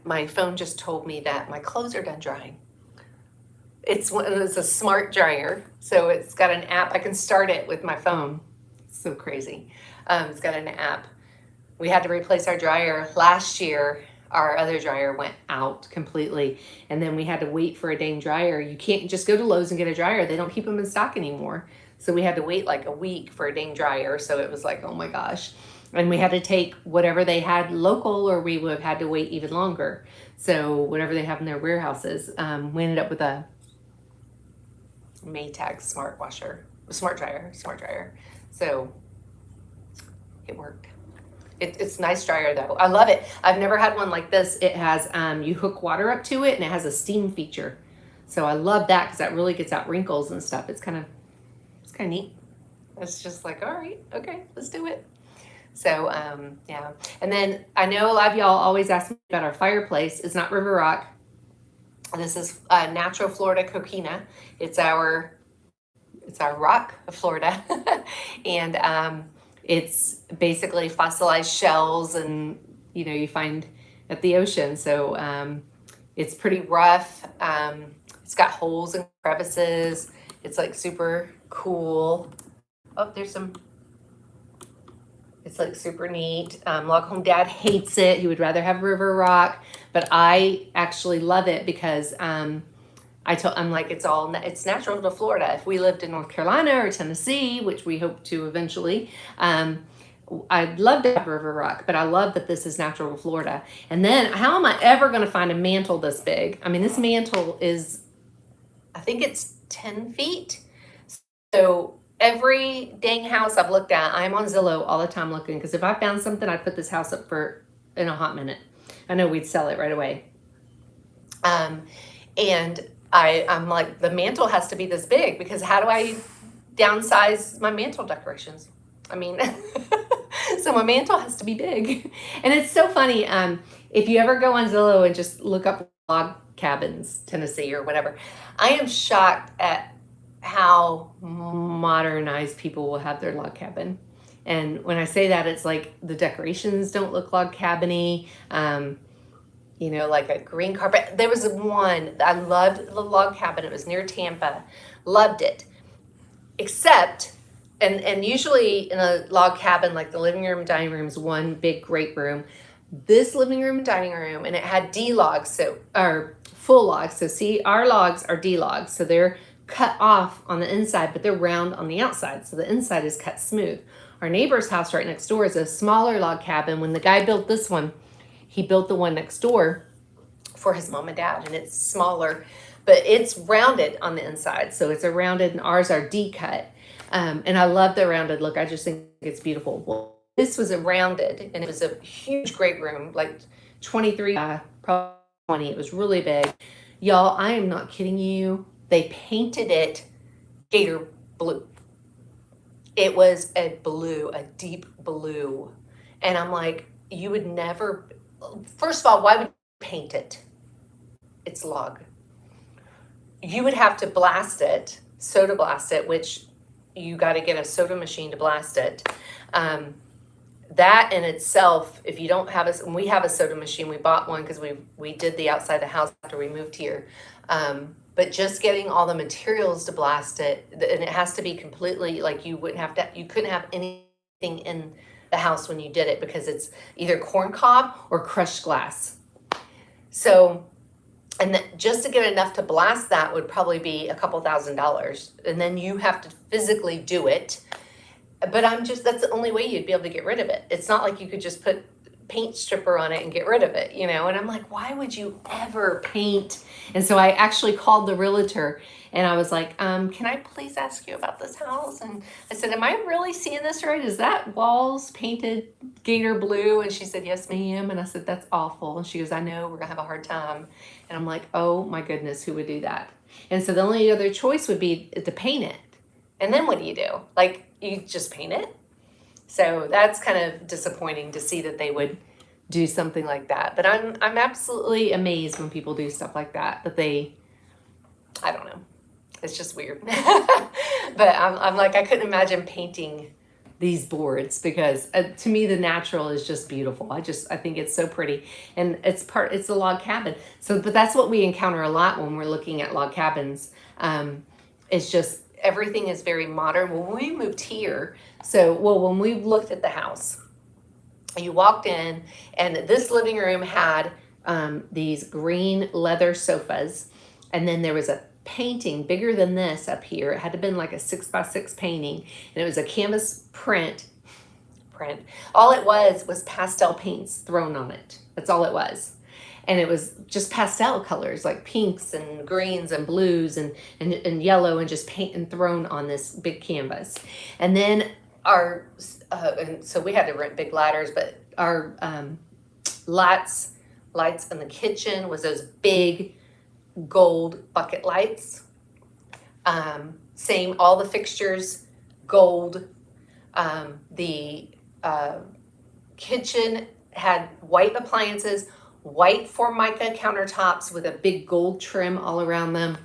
My phone just told me that my clothes are done drying. It's a smart dryer, so it's got an app. I can start it with my phone. It's so crazy. It's got an app. We had to replace our dryer last year. Our other dryer went out completely, and then we had to wait for a dang dryer. You can't just go to Lowe's and get a dryer. They don't keep them in stock anymore. So we had to wait like a week for a dang dryer. So it was like, oh my gosh. And we had to take whatever they had local, or we would have had to wait even longer. So whatever they have in their warehouses, we ended up with a Maytag smart dryer. So it worked. It's a nice dryer though. I love it. I've never had one like this. It has, you hook water up to it, and it has a steam feature. So I love that because that really gets out wrinkles and stuff. It's kind of neat. It's just like, all right, okay, let's do it. So, yeah. And then I know a lot of y'all always ask me about our fireplace. It's not River Rock. This is natural Florida coquina. It's our rock of Florida. And it's basically fossilized shells, and you find at the ocean. So it's pretty rough. It's got holes and crevices. It's like super cool. Oh, it's like super neat. Log Home Dad hates it. He would rather have River Rock, but I actually love it because I'm like, it's natural to Florida. If we lived in North Carolina or Tennessee, which we hope to eventually, I'd love to have River Rock, but I love that this is natural to Florida. And then how am I ever going to find a mantle this big? I mean, this mantle is, I think it's 10 feet. So every dang house I've looked at, I'm on Zillow all the time looking, because if I found something, I'd put this house up for in a hot minute. I know we'd sell it right away. And I'm like, the mantle has to be this big, because how do I downsize my mantle decorations? I mean, so my mantle has to be big. And it's so funny. If you ever go on Zillow and just look up log cabins, Tennessee or whatever, I am shocked at how modernized people will have their log cabin. And when I say that, it's like the decorations don't look log cabin-y. You know, like a green carpet. There was one, I loved the log cabin. It was near Tampa. Loved it. Except, and usually in a log cabin, like the living room and dining room is one big great room. This living room and dining room, and it had D logs, so, or full logs. So see, our logs are D logs. So they're cut off on the inside, but they're round on the outside. So the inside is cut smooth. Our neighbor's house right next door is a smaller log cabin. When the guy built this one, he built the one next door for his mom and dad, and it's smaller, but it's rounded on the inside. So it's a rounded, and ours are D-cut. And I love the rounded look. I just think it's beautiful. Well, this was a rounded, and it was a huge, great room, like 23, probably 20. It was really big. Y'all, I am not kidding you. They painted it gator blue. It was a blue, a deep blue. And I'm like, you would never... First of all, why would you paint it? It's log. You would have to blast it, soda blast it, which you got to get a soda machine to blast it. That in itself, if you don't have we have a soda machine. We bought one because we did the outside the house after we moved here. But just getting all the materials to blast it, and it has to be completely, like, you couldn't have anything in the house when you did it, because it's either corn cob or crushed glass. So, and just to get enough to blast that would probably be a couple $1,000s, and then you have to physically do it. But that's the only way you'd be able to get rid of it. It's not like you could just put paint stripper on it and get rid of it, you know? And I'm like, why would you ever paint? And so I actually called the realtor, and I was like, can I please ask you about this house? And I said, am I really seeing this right? Is that walls painted gator blue? And she said, yes, ma'am. And I said, that's awful. And she goes, I know, we're gonna have a hard time. And I'm like, oh my goodness, who would do that? And so the only other choice would be to paint it. And then what do? Like, you just paint it? So that's kind of disappointing to see that they would do something like that. But I'm absolutely amazed when people do stuff like that, I don't know. It's just weird. But I'm like, I couldn't imagine painting these boards, because to me, the natural is just beautiful. I think it's so pretty, and it's a log cabin. So, but that's what we encounter a lot when we're looking at log cabins. It's just, everything is very modern. When we moved here, when we looked at the house, you walked in, and this living room had these green leather sofas, and then there was a painting bigger than this up here. It had to have been like a 6x6 painting, and it was a canvas print. All it was pastel paints thrown on it. That's all it was. And it was just pastel colors, like pinks and greens and blues and yellow, and just paint and thrown on this big canvas. And then and so we had to rent big ladders, but our lights in the kitchen was those big gold bucket lights. Same, all the fixtures, gold. The kitchen had white appliances, white Formica countertops with a big gold trim all around them.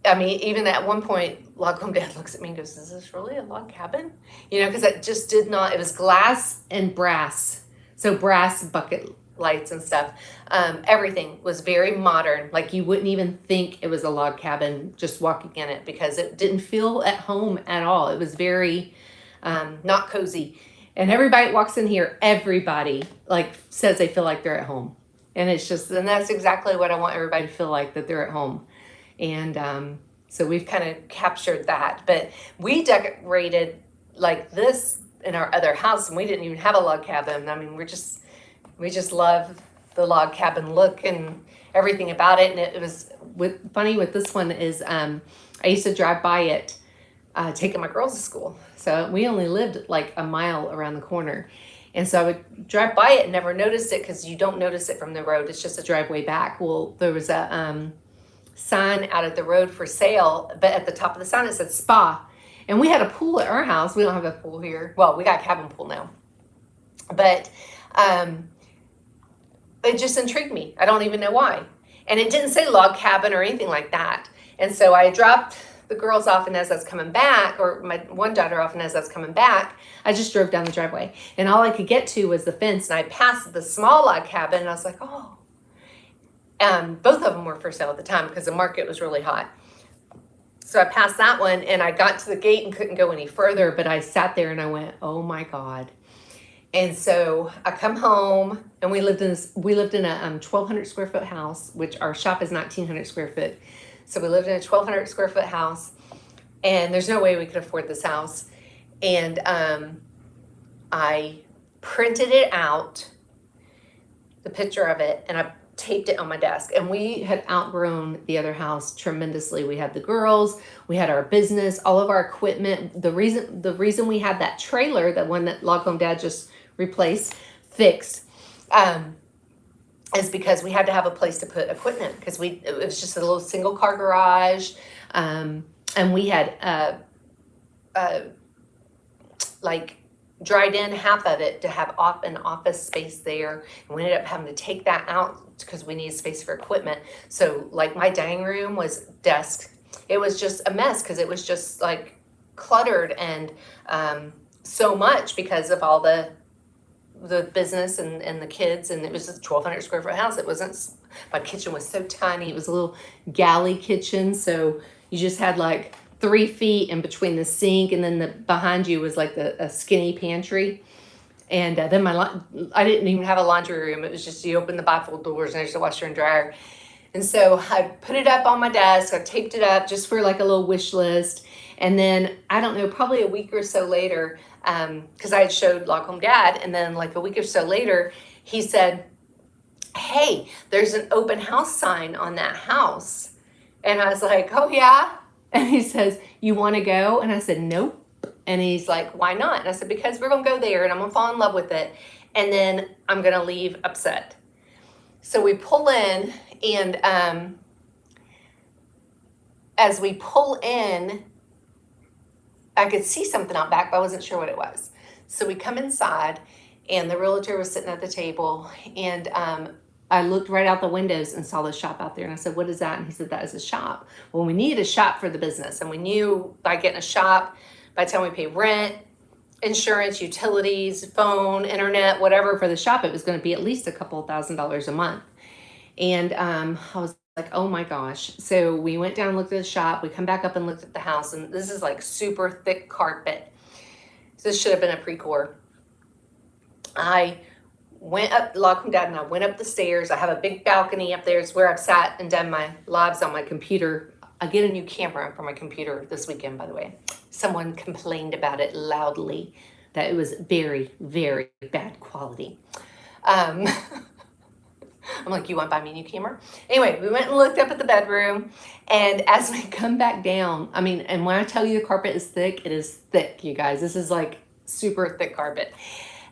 I mean, even at one point, Log Home Dad looks at me and goes, is this really a log cabin? You know, because it just did not, it was glass and brass. So brass bucket lights and stuff. Everything was very modern. Like, you wouldn't even think it was a log cabin just walking in it, because it didn't feel at home at all. It was very not cozy. And everybody walks in here, everybody like says they feel like they're at home. And it's just, and that's exactly what I want everybody to feel like, that they're at home. And so we've kind of captured that. But we decorated like this in our other house, and we didn't even have a log cabin. I mean, we just love the log cabin look and everything about it. And it was funny with this one is I used to drive by it taking my girls to school. So we only lived like a mile around the corner. And so I would drive by it and never notice it because you don't notice it from the road. It's just a driveway back. Well, there was a sign out at the road for sale, but at the top of the sign it said spa. And we had a pool at our house. We don't have a pool here. Well, we got a cabin pool now. But it just intrigued me. I don't even know why. And it didn't say log cabin or anything like that. And so I dropped the girls off, and as I was coming back, or my one daughter off, and as I was coming back, I just drove down the driveway. And all I could get to was the fence, and I passed the small log cabin, and I was like, oh. Both of them were for sale at the time because the market was really hot. So I passed that one, and I got to the gate and couldn't go any further, but I sat there and I went, oh my God. And so I come home, and we lived in a 1,200 square foot house, which our shop is 1,900 square foot. So we lived in a 1,200 square foot house, and there's no way we could afford this house. And I printed it out, the picture of it, and I taped it on my desk. And we had outgrown the other house tremendously. We had the girls, we had our business, all of our equipment. The reason we had that trailer, the one that Log Home Dad just replaced, fixed, is because we had to have a place to put equipment because it was just a little single car garage, and we had like dried in half of it to have an office space there, and we ended up having to take that out because we needed space for equipment. So like my dining room was desk. It was just a mess because it was just like cluttered and so much because of all the business and the kids, and it was a 1,200 square foot house. It wasn't, my kitchen was so tiny. It was a little galley kitchen, so you just had like 3 feet in between the sink, and then behind you was like a skinny pantry. And then I didn't even have a laundry room. It was just, you open the bifold doors and there's a washer and dryer. And so I put it up on my desk. I taped it up just for like a little wish list. And then, I don't know, probably a week or so later, because I had showed Log Home Dad, and then like a week or so later, he said, hey, there's an open house sign on that house. And I was like, oh yeah? And he says, you want to go? And I said, nope. And he's like, why not? And I said, because we're going to go there and I'm going to fall in love with it. And then I'm going to leave upset. So we pull in, and as we pull in, I could see something out back, but I wasn't sure what it was. So we come inside, and the realtor was sitting at the table, and I looked right out the windows and saw the shop out there, and I said, what is that? And he said, that is a shop. Well, we needed a shop for the business, and we knew by getting a shop, by the time we pay rent, insurance, utilities, phone, internet, whatever for the shop, it was going to be at least a couple $1,000s a month. And I was like, oh my gosh. So we went down and looked at the shop. We come back up and looked at the house, and this is like super thick carpet. This should have been a Precor. I went up, Log Home Dad and I went up the stairs. I have a big balcony up there. It's where I've sat and done my lives on my computer. I get a new camera for my computer this weekend, by the way. Someone complained about it loudly, that it was very, very bad quality. I'm like, you want to buy me a new camera? Anyway, we went and looked up at the bedroom, and as we come back down, I mean, and when I tell you the carpet is thick, it is thick, you guys. This is like super thick carpet.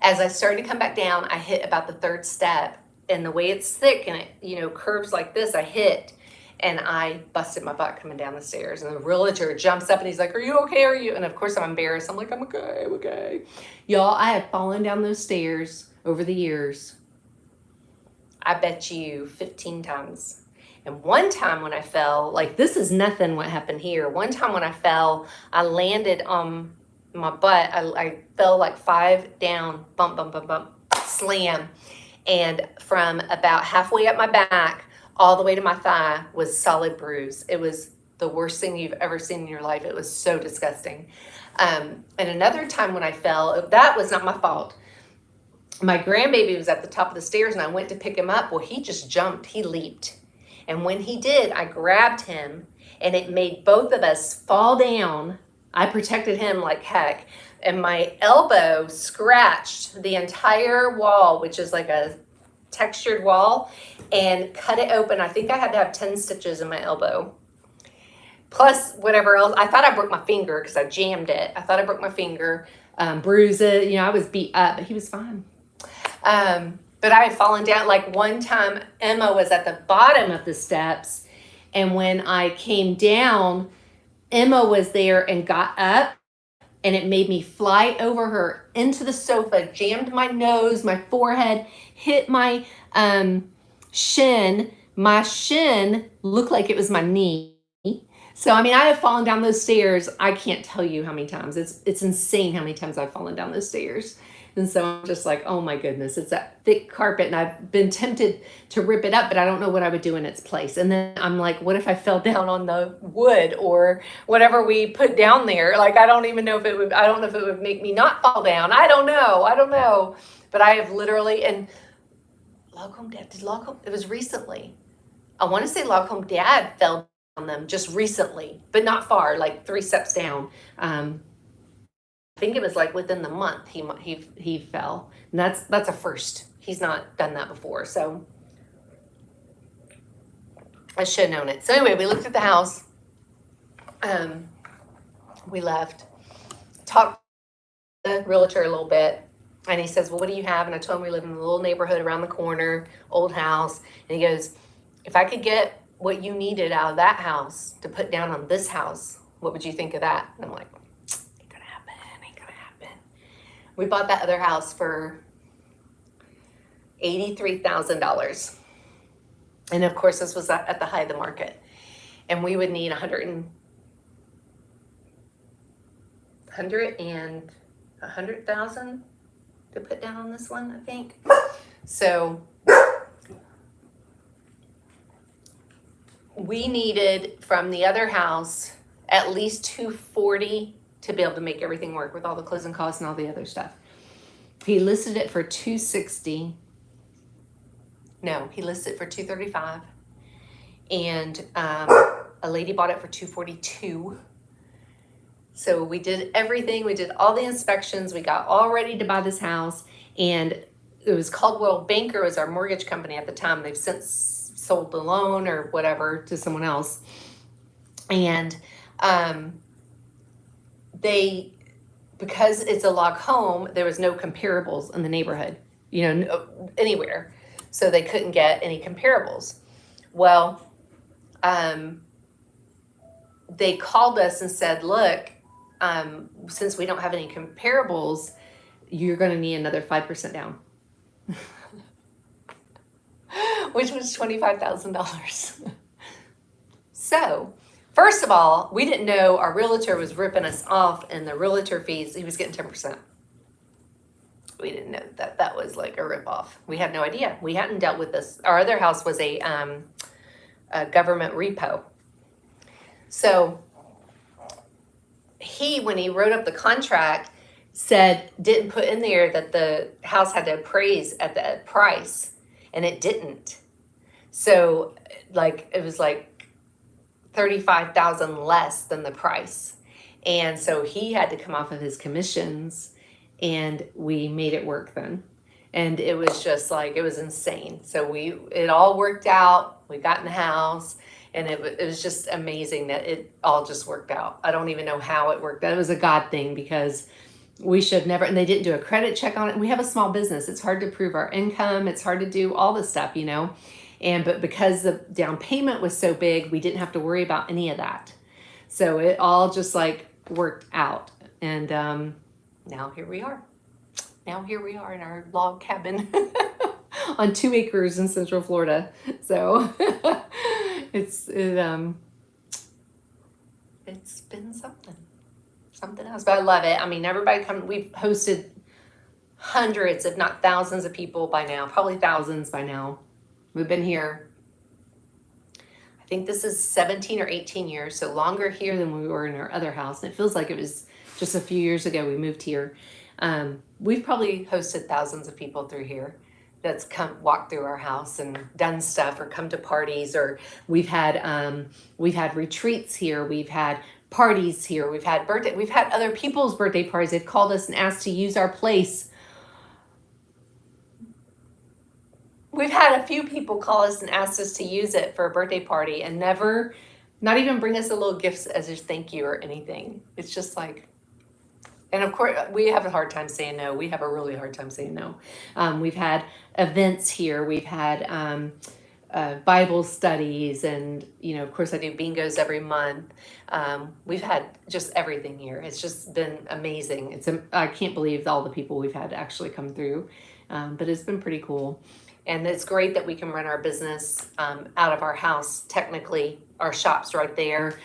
As I started to come back down, I hit about the 3rd step, and the way it's thick and it, curves like this, I hit, and I busted my butt coming down the stairs. And the realtor jumps up and he's like, are you okay? Are you? And of course I'm embarrassed. I'm like, I'm okay, I'm okay. Y'all, I have fallen down those stairs over the years, I bet you 15 times. And one time when I fell, like, this is nothing what happened here. One time when I fell, I landed on my butt. I fell like 5 down, bump, bump, bump, bump, slam. And from about halfway up my back, all the way to my thigh was solid bruise. It was the worst thing you've ever seen in your life. It was so disgusting. And another time when I fell, that was not my fault. My grandbaby was at the top of the stairs, and I went to pick him up. Well, he just jumped. He leaped. And when he did, I grabbed him, and it made both of us fall down. I protected him like heck. And my elbow scratched the entire wall, which is like a textured wall and cut it open. I think I had to have 10 stitches in my elbow. Plus whatever else. I thought I broke my finger because I jammed it. I thought I broke my finger, bruised it. You know, I was beat up, but he was fine. But I had fallen down. Like one time, Emma was at the bottom of the steps, and when I came down, Emma was there and got up, and it made me fly over her into the sofa, jammed my nose, my forehead, hit my shin. My shin looked like it was my knee. So, I mean, I have fallen down those stairs. I can't tell you how many times. It's insane how many times I've fallen down those stairs. And so I'm just like, oh my goodness, it's that thick carpet. And I've been tempted to rip it up, but I don't know what I would do in its place. And then I'm like, what if I fell down on the wood or whatever we put down there? Like, I don't even know if it would, I don't know if it would make me not fall down. I don't know. But I have literally, and Log Home Dad, it was recently. I want to say Log Home Dad fell on them just recently, but not far, like 3 steps down. I think it was like within the month he fell, and that's a first. He's not done that before, so I should have known it. So anyway, we looked at the house. We left, talked to the realtor a little bit, and he says, well, what do you have? And I told him we live in a little neighborhood around the corner, old house, and he goes, if I could get what you needed out of that house to put down on this house, what would you think of that? And I'm like, ain't gonna happen. We bought that other house for $83,000. And of course, this was at the height of the market. And we would need 100,000 to put down on this one, I think. So we needed from the other house at least 240 to be able to make everything work with all the closing costs and all the other stuff. He listed it for 260. No, he listed it for 235. And a lady bought it for 242. So we did everything. We did all the inspections. We got all ready to buy this house. And it was Coldwell Banker was our mortgage company at the time. They've since sold the loan or whatever to someone else. And because it's a log home, there was no comparables in the neighborhood, anywhere. So they couldn't get any comparables. Well, they called us and said, look, since we don't have any comparables, you're going to need another 5% down, which was $25,000. So, first of all, we didn't know our realtor was ripping us off in the realtor fees. He was getting 10%. We didn't know that was like a ripoff. We had no idea. We hadn't dealt with this. Our other house was a government repo. So when he wrote up the contract, didn't put in there that the house had to appraise at the price, and it didn't. So it was like $35,000 less than the price. And so he had to come off of his commissions, and we made it work then. And it was just it was insane. So it all worked out. We got in the house, and it was just amazing that it all just worked out. I don't even know how it worked out. It was a God thing, because we should never, and they didn't do a credit check on it. We have a small business. It's hard to prove our income. It's hard to do all this stuff, but because the down payment was so big, we didn't have to worry about any of that. So it all just worked out. And now here we are. Now here we are in our log cabin on 2 acres in Central Florida. So it's been something else, but I love it. I mean, everybody we've hosted hundreds, if not thousands of people by now, probably thousands by now. We've been here, I think this is 17 or 18 years, so longer here than we were in our other house. And it feels like it was just a few years ago we moved here. We've probably hosted thousands of people through here that's walked through our house and done stuff or come to parties, or we've had retreats here. We've had parties here. We've had other people's birthday parties. They've called us and asked to use our place. we've had a few people call us and ask us to use it for a birthday party and never, not even bring us a little gift as a thank you or anything. It's just like, and of course, we have a hard time saying no. We have a really hard time saying no. We've had events here. We've had Bible studies, and of course, I do bingos every month. We've had just everything here. It's just been amazing. I can't believe all the people we've had actually come through, but it's been pretty cool. And it's great that we can run our business out of our house. Technically, our shop's right there.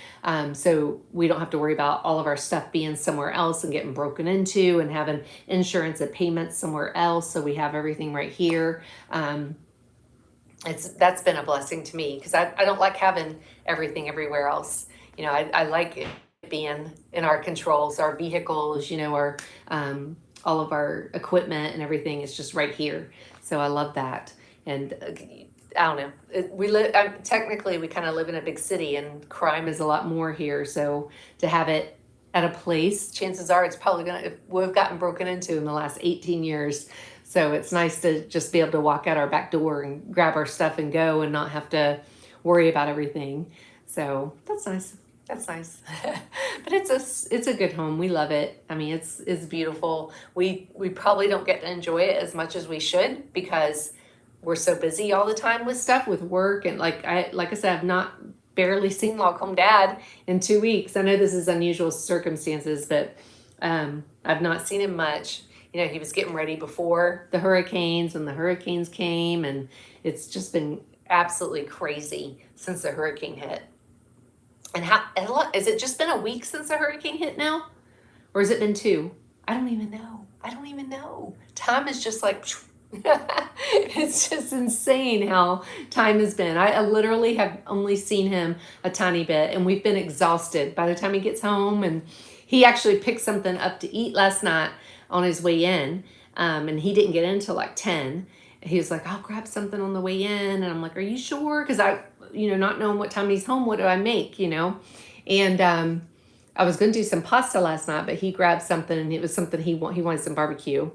So we don't have to worry about all of our stuff being somewhere else and getting broken into and having insurance and payments somewhere else. So we have everything right here. That's been a blessing to me because I don't like having everything everywhere else. I like it being in our controls, our vehicles, our all of our equipment and everything is just right here. So I love that. And I don't know. Technically, we kind of live in a big city, and crime is a lot more here. So to have it at a place, chances are it's probably we've gotten broken into in the last 18 years. So it's nice to just be able to walk out our back door and grab our stuff and go and not have to worry about everything. So that's nice. That's nice. But it's a good home. We love it. I mean, it's beautiful. We probably don't get to enjoy it as much as we should because we're so busy all the time with stuff, with work, and like I said, I've not barely seen Log Home Dad in 2 weeks. I know this is unusual circumstances, but I've not seen him much. He was getting ready before the hurricanes, and the hurricanes came, and it's just been absolutely crazy since the hurricane hit. And has it just been a week since the hurricane hit now? Or has it been 2? I don't even know. Time is just like, it's just insane how time has been. I literally have only seen him a tiny bit, and we've been exhausted by the time he gets home. And he actually picked something up to eat last night on his way in, and he didn't get in until like 10. He was like, I'll grab something on the way in. And I'm like, are you sure? Because not knowing what time he's home, what do I make, And I was going to do some pasta last night, but he grabbed something, and it was something he wanted some barbecue.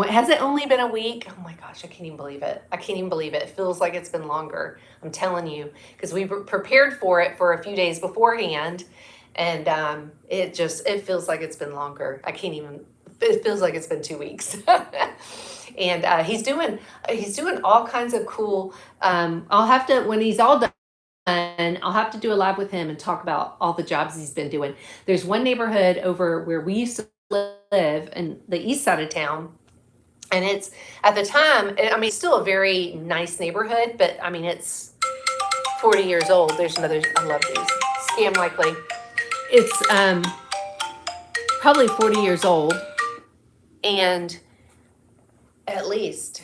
Has it only been a week? Oh my gosh, I can't even believe it. It feels like it's been longer. I'm telling you, because we prepared for it for a few days beforehand, and it feels like it's been longer. It feels like it's been 2 weeks. And he's doing all kinds of cool. I'll have to, when he's all done, I'll have to do a live with him and talk about all the jobs he's been doing. There's one neighborhood over where we used to live in the east side of town. And it's, at the time, it's still a very nice neighborhood, but it's 40 years old. There's another, I love these. Scam Likely. It's probably 40 years old. And at least,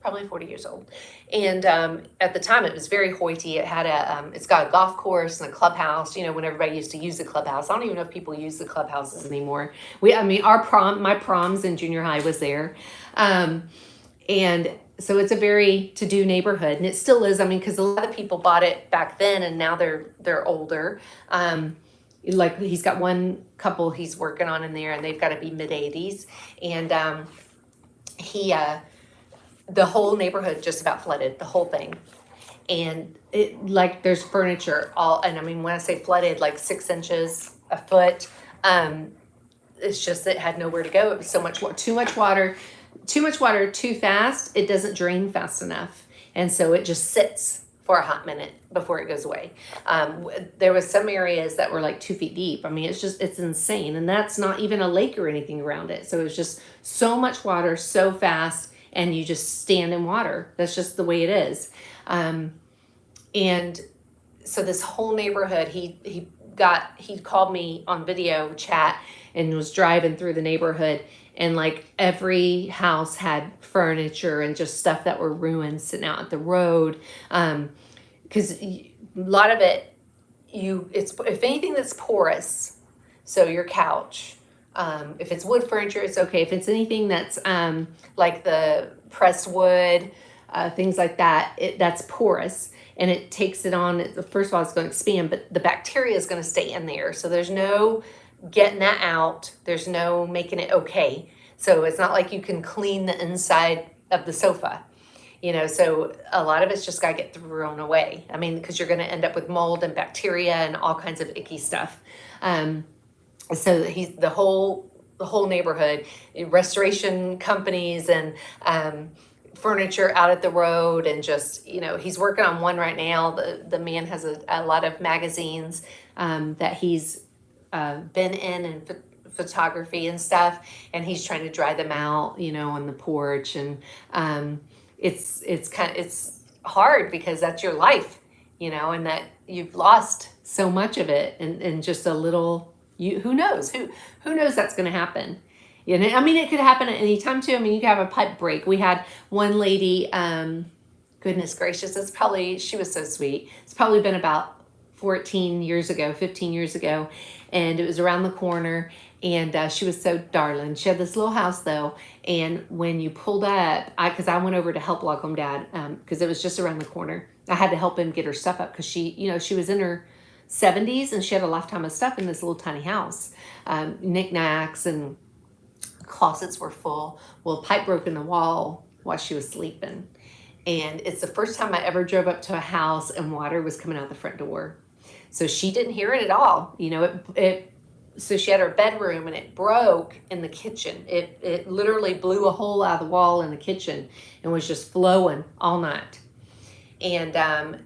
probably 40 years old. And at the time, it was very hoity. It had it's got a golf course and a clubhouse. When everybody used to use the clubhouse. I don't even know if people use the clubhouses anymore. My proms in junior high was there, and so it's a very to-do neighborhood, and it still is. Because a lot of people bought it back then, and now they're older. Like he's got one couple he's working on in there, and they've got to be mid-80s, and the whole neighborhood just about flooded, the whole thing. And there's furniture and when I say flooded, like 6 inches, a foot, it's just, it had nowhere to go. It was too much water, too fast. It doesn't drain fast enough. And so it just sits for a hot minute before it goes away. There was some areas that were like 2 feet deep. It's insane. And that's not even a lake or anything around it. So it's just so much water, so fast, and you just stand in water. That's just the way it is. And so this whole neighborhood, he called me on video chat and was driving through the neighborhood, and like every house had furniture and just stuff that were ruined sitting out at the road. Because a lot of it, if anything that's porous, so your couch, if it's wood furniture, it's okay. If it's anything that's like the pressed wood, things like that, that's porous, and it takes it on. First of all, it's going to expand, but the bacteria is going to stay in there. So there's no getting that out. There's no making it okay. So it's not like you can clean the inside of the sofa. So a lot of it's just got to get thrown away. I mean, because you're going to end up with mold and bacteria and all kinds of icky stuff. So he's the whole neighborhood, restoration companies and furniture out at the road, and just he's working on one right now. The man has a lot of magazines that he's been in and photography and stuff, and he's trying to dry them out on the porch. And it's hard because that's your life, and that you've lost so much of it and just a little. Who knows that's going to happen. I mean, it could happen at any time too. I mean, you could have a pipe break. We had one lady, goodness gracious, she was so sweet. It's probably been about 15 years ago, and it was around the corner, and she was so darling. She had this little house though, and when you pulled up, because I went over to help Log Home Dad, because it was just around the corner. I had to help him get her stuff up because she was in her 70s and she had a lifetime of stuff in this little tiny house, knickknacks, and closets were full. Well, a pipe broke in the wall while she was sleeping, and it's the first time I ever drove up to a house and water was coming out the front door. So she didn't hear it at all. So she had her bedroom and it broke in the kitchen. It literally blew a hole out of the wall in the kitchen and was just flowing all night. And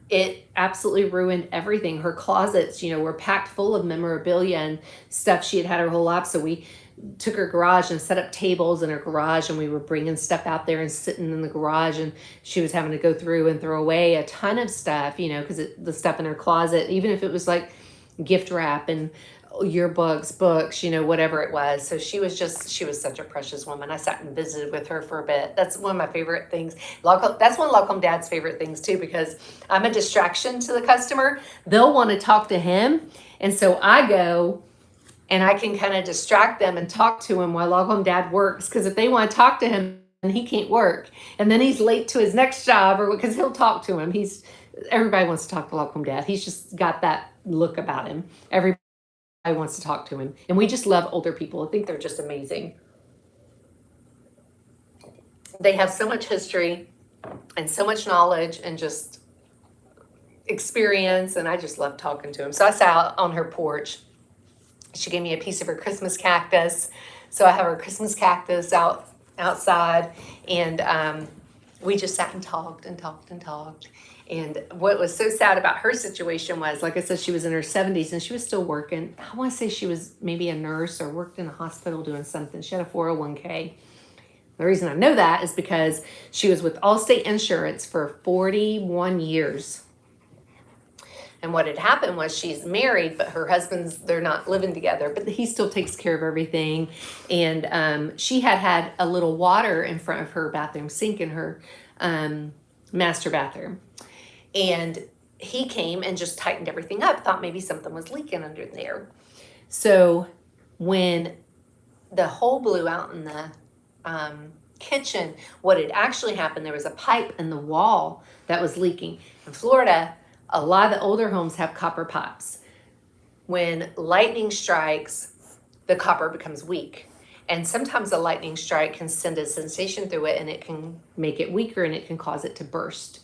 it absolutely ruined everything. Her closets, were packed full of memorabilia and stuff she had her whole life. So we took her garage and set up tables in her garage, and we were bringing stuff out there and sitting in the garage, and she was having to go through and throw away a ton of stuff, because the stuff in her closet, even if it was like gift wrap and yearbooks, books, whatever it was. So she was such a precious woman. I sat and visited with her for a bit. That's one of my favorite things. That's one of Log Home Dad's favorite things too, because I'm a distraction to the customer. They'll want to talk to him. And so I go and I can kind of distract them and talk to him while Log Home Dad works. Because if they want to talk to him, and he can't work, and then he's late to his next job, or because he'll talk to him. Everybody wants to talk to Log Home Dad. He's just got that look about him. Everybody wants to talk to him. And we just love older people. I think they're just amazing. They have so much history and so much knowledge and just experience. And I just love talking to them. So I sat out on her porch. She gave me a piece of her Christmas cactus. So I have her Christmas cactus outside. And we just sat and talked and talked and talked. And what was so sad about her situation was, like I said, she was in her 70s and she was still working. I want to say she was maybe a nurse or worked in a hospital doing something. She had a 401k. The reason I know that is because she was with Allstate Insurance for 41 years. And what had happened was she's married, but her they're not living together, but he still takes care of everything. And she had a little water in front of her bathroom sink in her master bathroom. And he came and just tightened everything up, thought maybe something was leaking under there. So when the hole blew out in the kitchen, what had actually happened, there was a pipe in the wall that was leaking. In Florida, a lot of the older homes have copper pipes. When lightning strikes, the copper becomes weak. And sometimes a lightning strike can send a sensation through it, and it can make it weaker, and it can cause it to burst.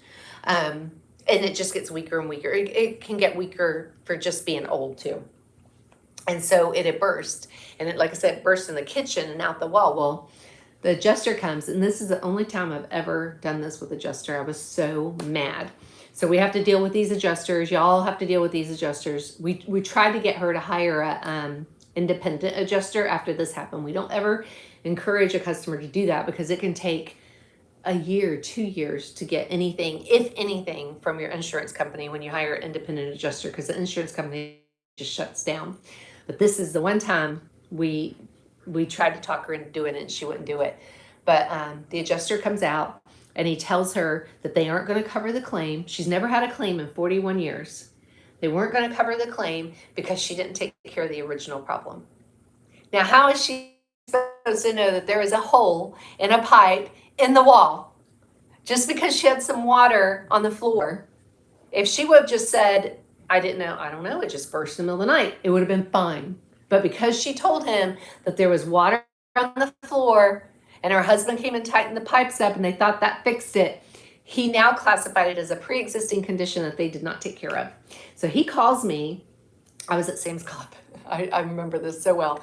And it just gets weaker and weaker. It can get weaker for just being old too. And so it had burst. And it, like I said, burst in the kitchen and out the wall. Well, the adjuster comes, and this is the only time I've ever done this with adjuster. I was so mad. So we have to deal with these adjusters. Y'all have to deal with these adjusters. We tried to get her to hire a independent adjuster after this happened. We don't ever encourage a customer to do that because it can take a year, 2 years to get anything, if anything, from your insurance company when you hire an independent adjuster, because the insurance company just shuts down. But this is the one time we tried to talk her into doing it, and she wouldn't do it. But the adjuster comes out, and he tells her that they aren't going to cover the claim. She's never had a claim in 41 years. They weren't going to cover the claim because she didn't take care of the original problem. Now, how is she supposed to know that there is a hole in a pipe in the wall just because she had some water on the floor? If she would have just said, I don't know, it just burst in the middle of the night, it would have been fine. But because she told him that there was water on the floor and her husband came and tightened the pipes up and they thought that fixed it, he now classified it as a pre-existing condition that they did not take care of. So he calls me. I was at Sam's Club. I remember this so well.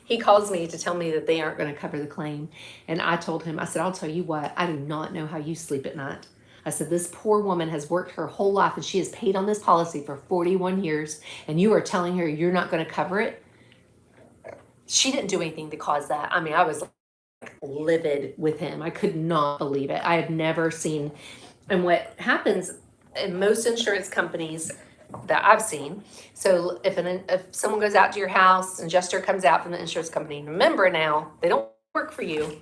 He calls me to tell me that they aren't going to cover the claim. And I told him, I said, I'll tell you what, I do not know how you sleep at night. I said, this poor woman has worked her whole life and she has paid on this policy for 41 years. And you are telling her you're not going to cover it? She didn't do anything to cause that. I mean, I was like livid with him. I could not believe it. I have never seen. And what happens in most insurance companies that I've seen, so if someone goes out to your house, an adjuster comes out from the insurance company, remember now, they don't work for you.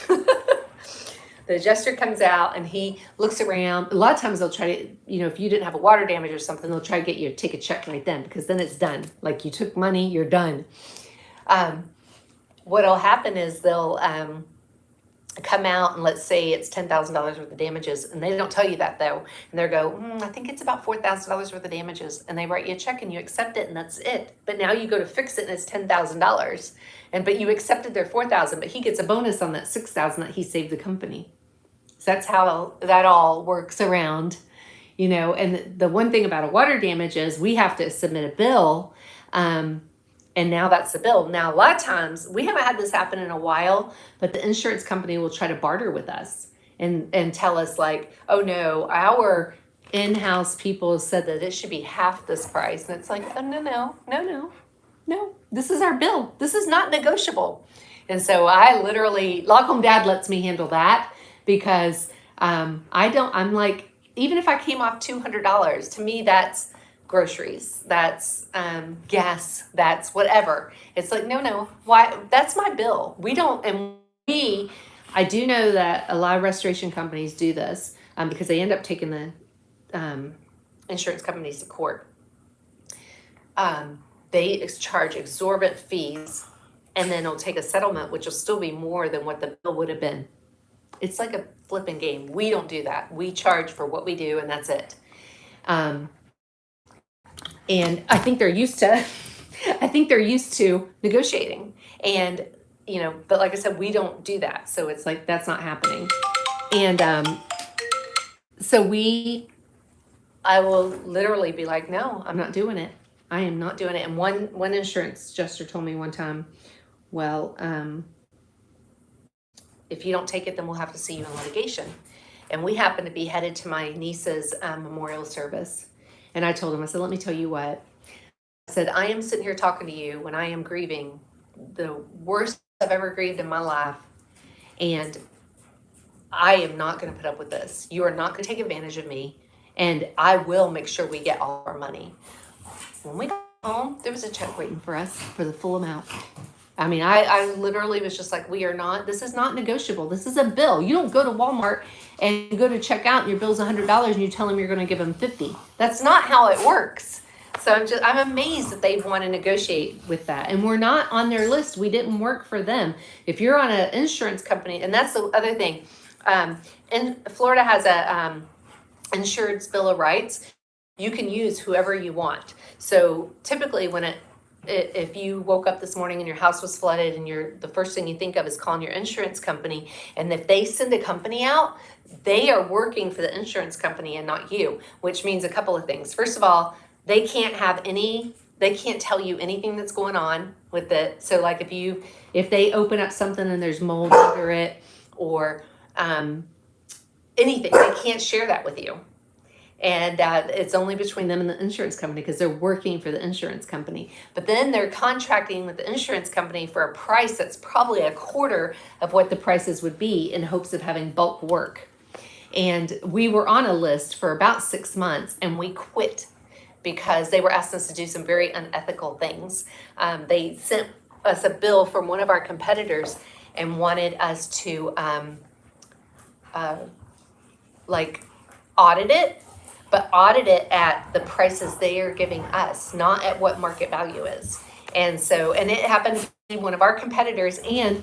The adjuster comes out and he looks around. A lot of times they'll try to, if you didn't have a water damage or something, they'll try to get you to take a check right then, because then it's done. Like, you took money, you're done. What'll happen is they'll come out and let's say it's $10,000 worth of damages, and they don't tell you that though, and they'll go, I think it's about $4,000 worth of damages, and they write you a check and you accept it and that's it. But now you go to fix it and it's $10,000, but you accepted their $4,000, but he gets a bonus on that $6,000 that he saved the company. So that's how that all works around, And the one thing about a water damage is we have to submit a bill. And now that's the bill. Now, a lot of times, we haven't had this happen in a while, but the insurance company will try to barter with us and tell us like, oh no, our in-house people said that it should be half this price. And it's like, oh, no, this is our bill. This is not negotiable. And so I literally, Lock Dad lets me handle that because I'm like, even if I came off $200, to me, that's groceries, that's gas, that's whatever. It's like, no, why? That's my bill. I do know that a lot of restoration companies do this because they end up taking the insurance companies to court. They charge exorbitant fees, and then they'll take a settlement, which will still be more than what the bill would have been. It's like a flipping game. We don't do that. We charge for what we do, and that's it. And I think they're used to negotiating, and but like I said, we don't do that. So it's like, that's not happening. And I will literally be like, no, I'm not doing it. I am not doing it. And one insurance adjuster told me one time, well, if you don't take it, then we'll have to see you in litigation. And we happened to be headed to my niece's memorial service. And I told him, I said, let me tell you what. I said, I am sitting here talking to you when I am grieving the worst I've ever grieved in my life. And I am not going to put up with this. You are not going to take advantage of me. And I will make sure we get all our money. When we got home, there was a check waiting for us for the full amount. I mean, I literally was just like, this is not negotiable. This is a bill. You don't go to Walmart and you go to check out and your bill's $100 and you tell them you're going to give them $50. That's not how it works. So I'm amazed that they want to negotiate with that. And we're not on their list. We didn't work for them. If you're on an insurance company, and that's the other thing, in Florida has a insured's bill of rights. You can use whoever you want. So typically if you woke up this morning and your house was flooded and the first thing you think of is calling your insurance company, and if they send a company out, they are working for the insurance company and not you, which means a couple of things. First of all, they can't tell you anything that's going on with it. So like if they open up something and there's mold under it or anything, they can't share that with you. And it's only between them and the insurance company because they're working for the insurance company. But then they're contracting with the insurance company for a price that's probably a quarter of what the prices would be in hopes of having bulk work. And we were on a list for about 6 months and we quit because they were asking us to do some very unethical things. They sent us a bill from one of our competitors and wanted us to audit it, but audit it at the prices they are giving us, not at what market value is. And it happened to be one of our competitors, and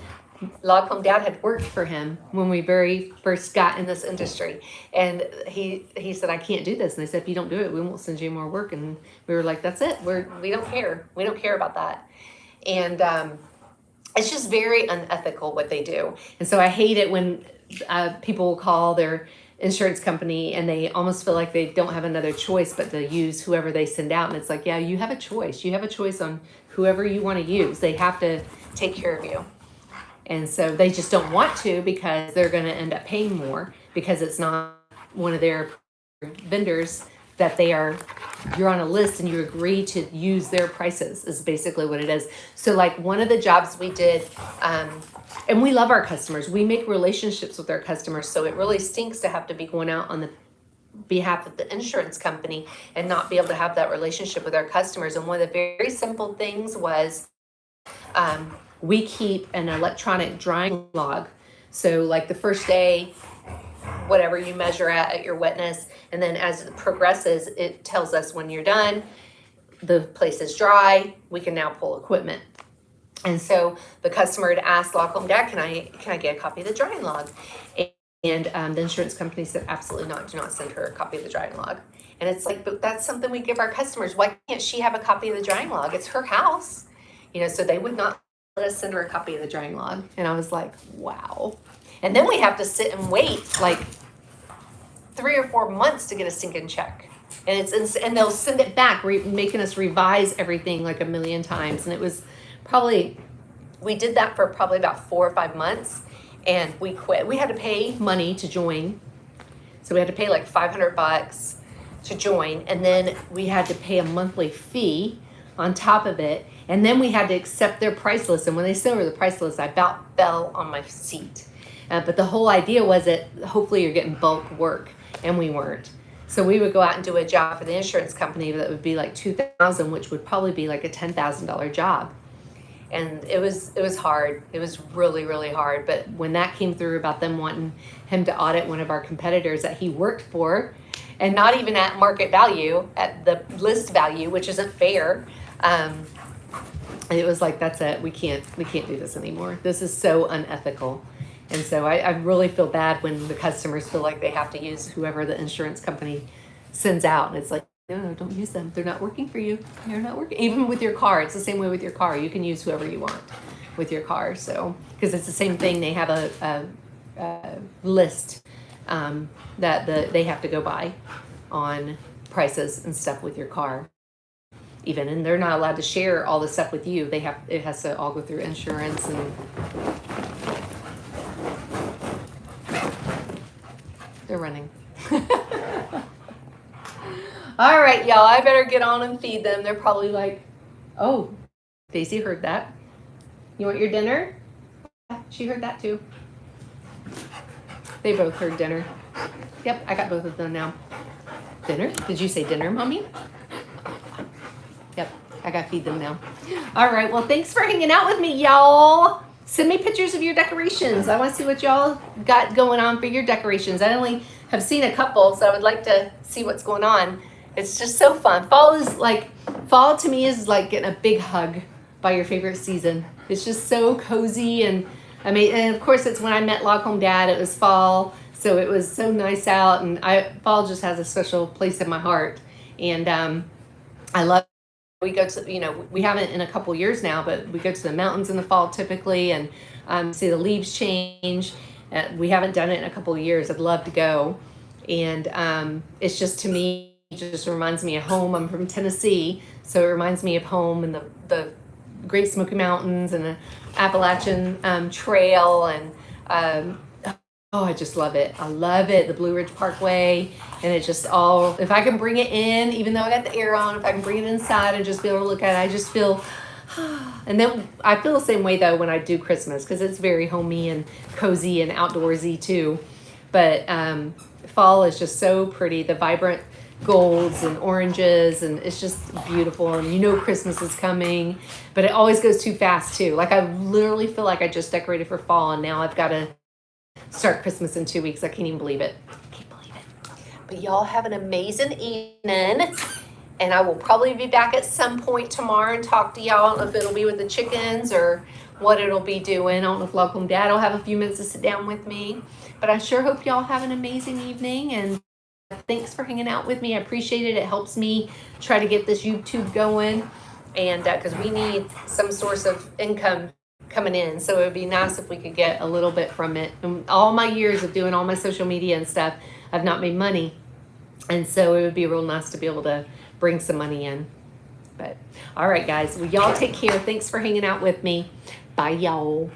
Lock Dad had worked for him when we very first got in this industry. And he said, I can't do this. And they said, if you don't do it, we won't send you more work. And we were like, that's it. We don't care. We don't care about that. And it's just very unethical what they do. And so I hate it when people will call their insurance company, and they almost feel like they don't have another choice but to use whoever they send out. And it's like, yeah, you have a choice. You have a choice on whoever you want to use. They have to take care of you. And so they just don't want to, because they're going to end up paying more, because it's not one of their vendors that you're on a list and you agree to use their prices, is basically what it is. So like one of the jobs we did, and we love our customers. We make relationships with our customers. So it really stinks to have to be going out on the behalf of the insurance company and not be able to have that relationship with our customers. And one of the very simple things was, we keep an electronic drying log. So like the first day, whatever you measure at your wetness, and then as it progresses, it tells us when you're done, the place is dry, we can now pull equipment. And so the customer had asked Lock Home Dad, can I get a copy of the drying log? And the insurance company said, absolutely not, do not send her a copy of the drying log. And it's like, but that's something we give our customers. Why can't she have a copy of the drying log? It's her house. So they would not let us send her a copy of the drying log. And I was like, wow. And then we have to sit and wait like 3 or 4 months to get a stinking check. And they'll send it back, making us revise everything like a million times. And it was we did that for probably about 4 or 5 months, and we quit. We had to pay money to join. So we had to pay like $500 to join. And then we had to pay a monthly fee on top of it. And then we had to accept their price list. And when they sent over the price list, I about fell on my seat. But the whole idea was that hopefully you're getting bulk work, and we weren't. So we would go out and do a job for the insurance company that would be like $2,000, which would probably be like a $10,000 job. And it was hard. It was really, really hard. But when that came through about them wanting him to audit one of our competitors that he worked for, and not even at market value, at the list value, which isn't fair, it was like, that's it. We can't do this anymore. This is so unethical. And so I really feel bad when the customers feel like they have to use whoever the insurance company sends out. And it's like, no, don't use them. They're not working for you. They're not working. Even with your car, it's the same way with your car. You can use whoever you want with your car. So, because it's the same thing. They have a list that they have to go by on prices and stuff with your car. Even, and they're not allowed to share all the stuff with you. It has to all go through insurance and. They're running. All right, y'all, I better get on and feed them. They're probably like, oh, Daisy heard that. You want your dinner? She heard that too. They both heard dinner. Yep, I got both of them now. Dinner? Did you say dinner, Mommy? Yep, I got to feed them now. All right, well, thanks for hanging out with me, y'all. Send me pictures of your decorations. I want to see what y'all got going on for your decorations. I only have seen a couple, so I would like to see what's going on. It's just so fun. Fall to me is like getting a big hug by your favorite season. It's just so cozy, and of course it's when I met Lock Home Dad, it was fall, so it was so nice out, and fall just has a special place in my heart. And I love. We go to, we haven't in a couple years now, but we go to the mountains in the fall typically, and see the leaves change. We haven't done it in a couple of years. I'd love to go. And it's just, to me, it just reminds me of home. I'm from Tennessee, so it reminds me of home and the Great Smoky Mountains and the Appalachian Trail. And I just love it. I love it. The Blue Ridge Parkway. And it just all, if I can bring it in, even though I got the air on, if I can bring it inside and just be able to look at it, I just feel, and then I feel the same way though when I do Christmas, because it's very homey and cozy and outdoorsy too. But fall is just so pretty. The vibrant golds and oranges, and it's just beautiful. And Christmas is coming, but it always goes too fast too. Like I literally feel like I just decorated for fall, and now I've got to start Christmas in 2 weeks. I can't even believe it. But y'all have an amazing evening, and I will probably be back at some point tomorrow and talk to y'all. I don't know if it'll be with the chickens or what it'll be doing. I don't know if Lock Home Dad will have a few minutes to sit down with me, but I sure hope y'all have an amazing evening, and thanks for hanging out with me. I appreciate it. It helps me try to get this YouTube going, and because we need some source of income coming in. So it would be nice if we could get a little bit from it. And all my years of doing all my social media and stuff, I've not made money. And so it would be real nice to be able to bring some money in. But all right, guys. Well, y'all take care. Thanks for hanging out with me. Bye, y'all.